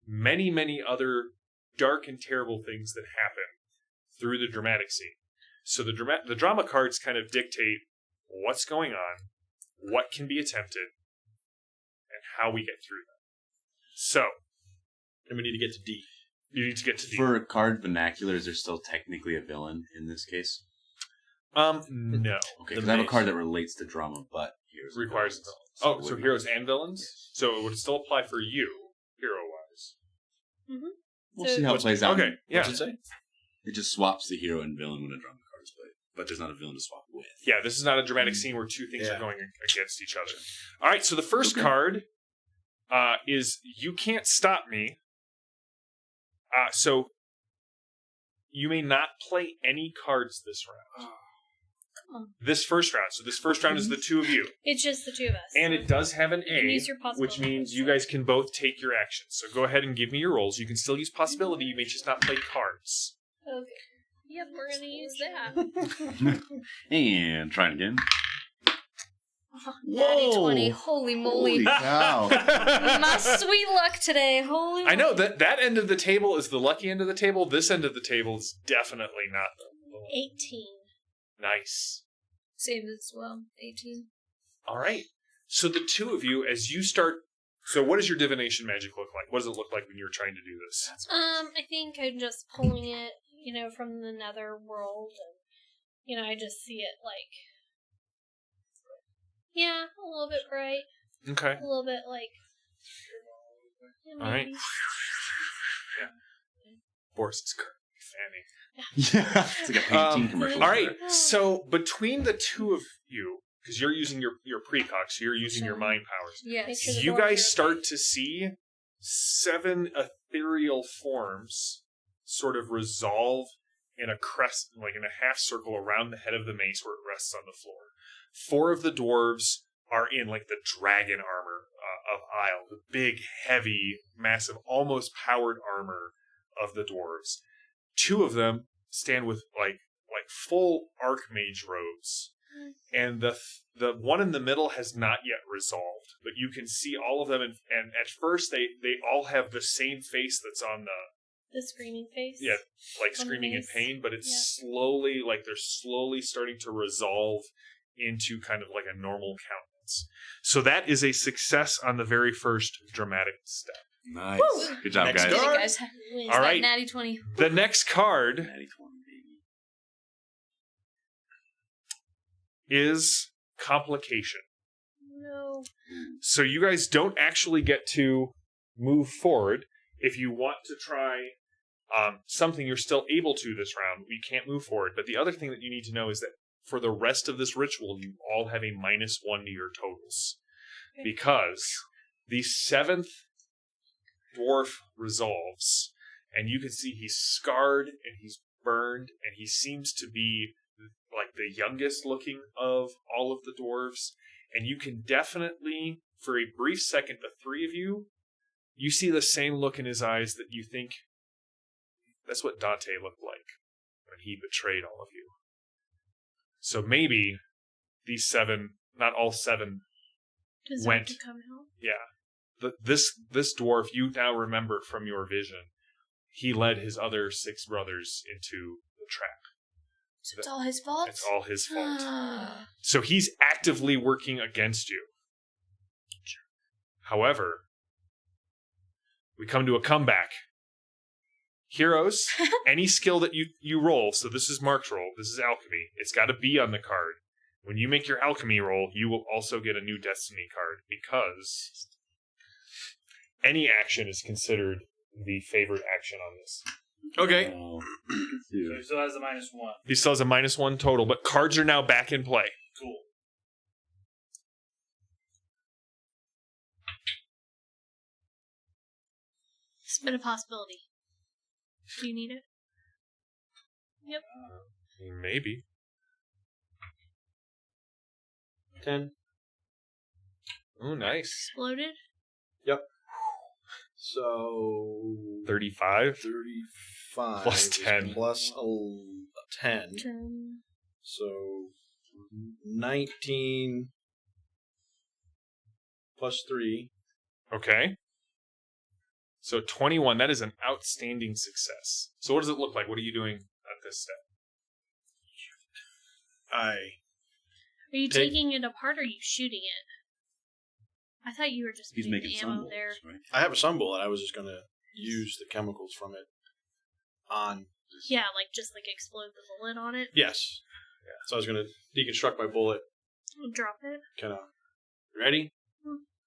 many, many other dark and terrible things that happen through the dramatic scene. So the drama cards kind of dictate what's going on, what can be attempted, and how we get through them. So, And we need to get to D. you need to get to D. For card vernacular, is there still technically a villain in this case? No. Okay, because I have a card that relates to drama, but heroes and Requires villains. villains. Oh, it so wouldn't- heroes and villains? So it would still apply for you, hero-wise. We'll see how it plays out. Okay, yeah. What's it say? It just swaps the hero and villain when a drama card is played, but there's not a villain to swap with. Yeah, this is not a dramatic scene where two things are Yeah. going against each other. All right, so the first Okay. card is You Can't Stop Me. So you may not play any cards this round. This first round. So this first round is the two of you. It's just the two of us. And it does have an You can A, use your which possibility. means you guys can both take your actions. So go ahead and give me your rolls. You can still use possibility. You may just not play cards. Okay. Yep, we're gonna use that. And trying again. Natty 20. Holy moly. Holy cow. My sweet luck today. Holy I know moly. that end of the table is the lucky end of the table. This end of the table is definitely not. 18. Nice. Same as well. 18. All right. So the two of you, as you start. So what does your divination magic look like? What does it look like when you're trying to do this? I think I'm just pulling it, from the nether world, and, I just see it like, a little bit bright, Okay. a little bit like, All right. maybe. Boris's Fanny. Yeah. It's like a painting commercial. All right. So between the two of you, because you're using your precog, so you're using your mind powers. Make Yes. sure the You doors are guys okay. start to see 7 ethereal forms sort of resolve in a crest, like in a half circle around the head of the mace where it rests on the floor. 4 of the dwarves are in like the dragon armor of Aysle, the big, heavy, massive, almost powered armor of the dwarves. 2 of them stand with like full archmage robes. And the one in the middle has not yet resolved, but you can see all of them, and at first they all have the same face that's on The screaming face. like On the screaming in mace. pain, but it's Yeah. slowly, like they're slowly starting to resolve into kind of like a normal countenance. So that is a success on the very first dramatic step. Nice. Woo! Good job, Next guys. Did it, card. guys. Wins. All right. Natty 20. The next card Natty 20, baby. is complication. No. So you guys don't actually get to move forward. If you want to try something, you're still able to this round. We can't move forward. But the other thing that you need to know is that for the rest of this ritual, you all have a -1 to your totals. Okay. Because the 7th dwarf resolves, and you can see he's scarred and he's burned, and he seems to be like the youngest looking of all of the dwarves. And you can definitely, for a brief second, the 3 of you, you see the same look in his eyes that you think that's what Dante looked like when he betrayed all of you. So maybe these 7, not all 7, Deserve Went. to come out. this dwarf, you now remember from your vision, he led his other 6 brothers into the trap. So it's all his fault? It's all his fault. So he's actively working against you. However, we come to a comeback. Heroes, any skill that you roll, so this is Mark's roll, this is alchemy, it's got to be on the card. When you make your alchemy roll, you will also get a new destiny card because any action is considered the favored action on this. Okay. Oh, So he still has the -1. He still has a -1 total, but cards are now back in play. Cool. Spin a possibility. Do you need it? Yep. Maybe. 10. Oh, nice. Exploded. So 35. 35 Plus is 10. plus 10. 10. So 19 plus 3. Okay. So 21, that is an outstanding success. So what does it look like? What are you doing at this step? Are you taking it apart or are you shooting it? I thought you were just he's putting making the sun ammo bolts, there. right? I have a sun bullet. I was just going to use the chemicals from it on. Yeah, like just like explode the bullet on it. Yes. Yeah. So I was going to deconstruct my bullet, Drop it. kind of. Ready?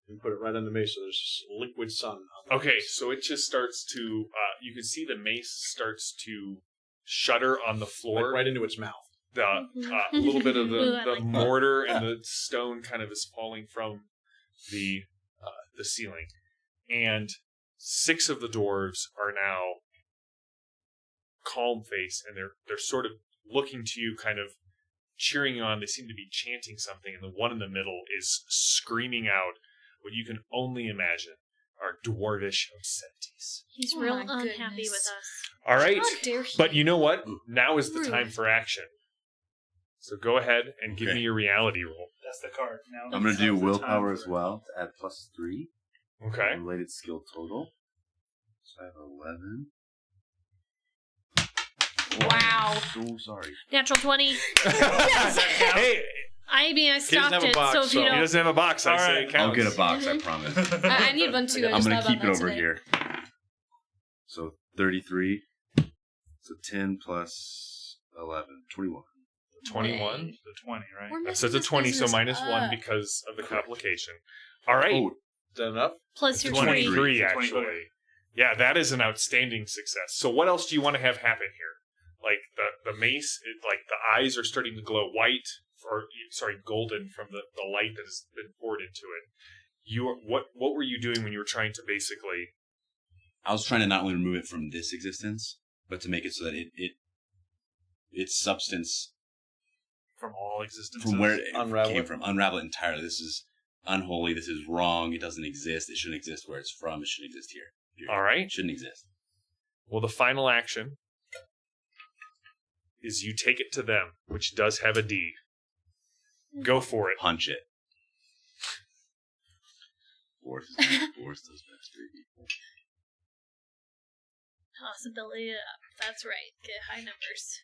And put it right on the mace so there's liquid sun. On the Okay, mace. so it just starts to, you can see the mace starts to shudder on the floor. Like right into its mouth. A little bit of Ooh, the I like that. mortar and the stone kind of is falling from the ceiling. And 6 of the dwarves are now calm face, and they're sort of looking to you, kind of cheering you on. They seem to be chanting something, and the one in the middle is screaming out what you can only imagine are dwarvish obscenities. He's Oh real my unhappy goodness. with us. All right, How dare he? but you know what? Now is the Rude. time for action. So go ahead and give Okay. me your reality roll. That's the card. Now I'm going to do now's the willpower time as for it. well to add +3. Okay. Related skill total. So I have 11. Wow. So sorry. Natural 20. Hey, I mean, I stopped have a it, box, so if so- you he don't. doesn't have a box. I All say right. it counts. I'll get a box, I promise. I need one too. I I'm just going thought to keep about it that over today. here. So 33. So 10 plus 11. 21. 21. The 20, right? We're So it's a messing 20, this so business -1 up. because of the complication. All right. Oh, Is that enough? Plus your 23, 20. actually. Yeah, that is an outstanding success. So what else do you want to have happen here? Like the mace, like the eyes are starting to glow white, or sorry, golden from the light that has been poured into it. What were you doing when you were trying to basically? I was trying to not only remove it from this existence, but to make it so that its substance From all existence. from where it Unravel came it? from, unravel it entirely. This is unholy. This is wrong. It doesn't exist. It shouldn't exist where it's from. It shouldn't exist here. Period. All right. It shouldn't exist. Well, the final action is you take it to them, which does have a D. Go for it. Punch it. Force those bastards. Possibility up. That's right. Get high numbers.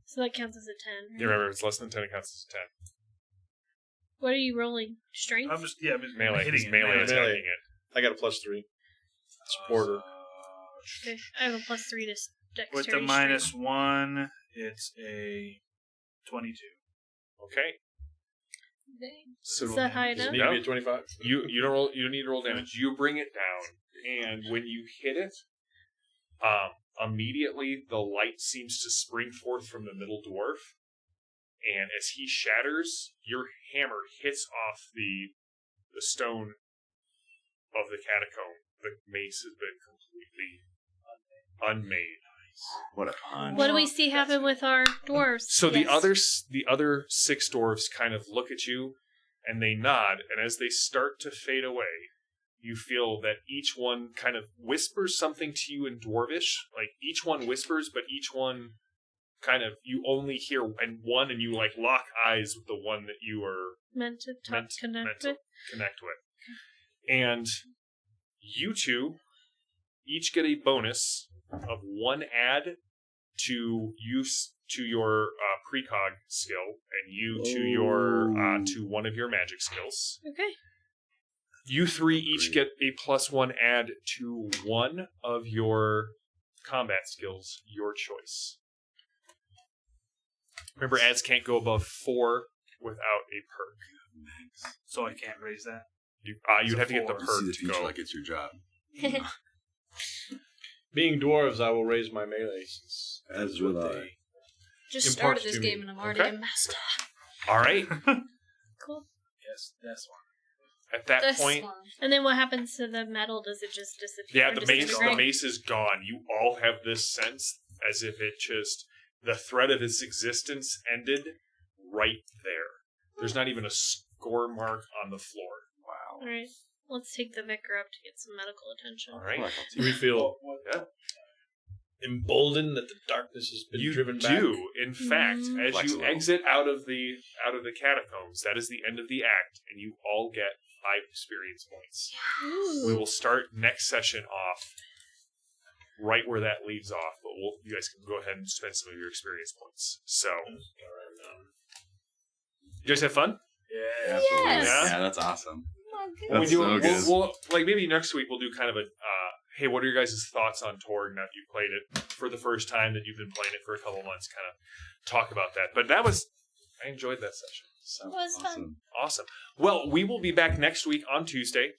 So that counts as a 10. Right? You remember, if it's less than 10, it counts as a 10. What are you rolling? Strength? I'm just Melee. hitting He's it. melee Melee. attacking it. I got a +3. Supporter. Okay. I have a +3 to With dexterity. the strength. -1, it's a 22. Okay. Dang. So Is that high Does it enough? need to be a 25? You don't roll. You don't need to roll damage. You bring it down, and when you hit it, immediately the light seems to spring forth from the middle dwarf, and as he shatters, your hammer hits off the stone of the catacomb. The mace has been completely unmade. What a pun. What do we see happen with our dwarves? So Yes. the other 6 dwarves kind of look at you, and they nod, and as they start to fade away, you feel that each one kind of whispers something to you in Dwarvish. Like, each one whispers, but each one kind of, you only hear and you like lock eyes with the one that you are meant to connect to with? connect with. And you two each get a bonus of 1 add to use to your precog skill, and you to your to one of your magic skills. Okay. You 3 each get a +1 add to one of your combat skills, your choice. Remember, ads can't go above 4 without a perk. So I can't raise that. You'd have to get the You You perk see the to future go. like it's your job. Being dwarves, I will raise my melee since As what will I. they Just Imparts started this to me. game and I'm already Okay. a master. All right. Cool. Yes, that's one. At that This point, one. And then what happens to the metal? Does it just disappear? yeah, or the mace disintegrate? is gone. You all have this sense as if it just the thread of its existence ended right there. There's not even a score mark on the floor. Wow. All right, let's take the vicar up to get some medical attention. All right. Do we feel Yeah. emboldened that the darkness has been You driven back? do, in fact, as Flexible. you exit out of the catacombs, that is the end of the act, and you all get 5 experience points. We will start next session off right where that leaves off, but you guys can go ahead and spend some of your experience points. So, you guys have fun? Yeah. Absolutely. Yes. Yeah, that's awesome. Oh, good. That's we do, so good. we'll like maybe next week we'll do kind of a hey, what are your guys' thoughts on Torg now that you played it for the first time, that you've been playing it for a couple months, kind of talk about that. But I enjoyed that session. So It was fun. Awesome. awesome. Well, we will be back next week on Tuesday,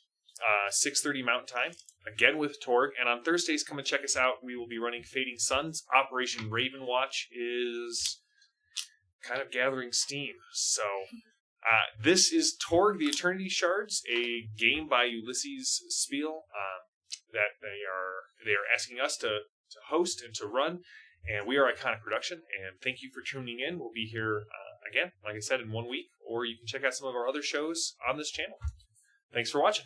6:30 Mountain Time, again with Torg. And on Thursdays, come and check us out. We will be running Fading Suns. Operation Raven Watch is kind of gathering steam. So this is Torg, the Eternity Shards, a game by Ulisses Spiele that they are asking us to host and to run. And we are Iconic Production. And thank you for tuning in. We'll be here again, like I said, in 1 week. Or you can check out some of our other shows on this channel. Thanks for watching.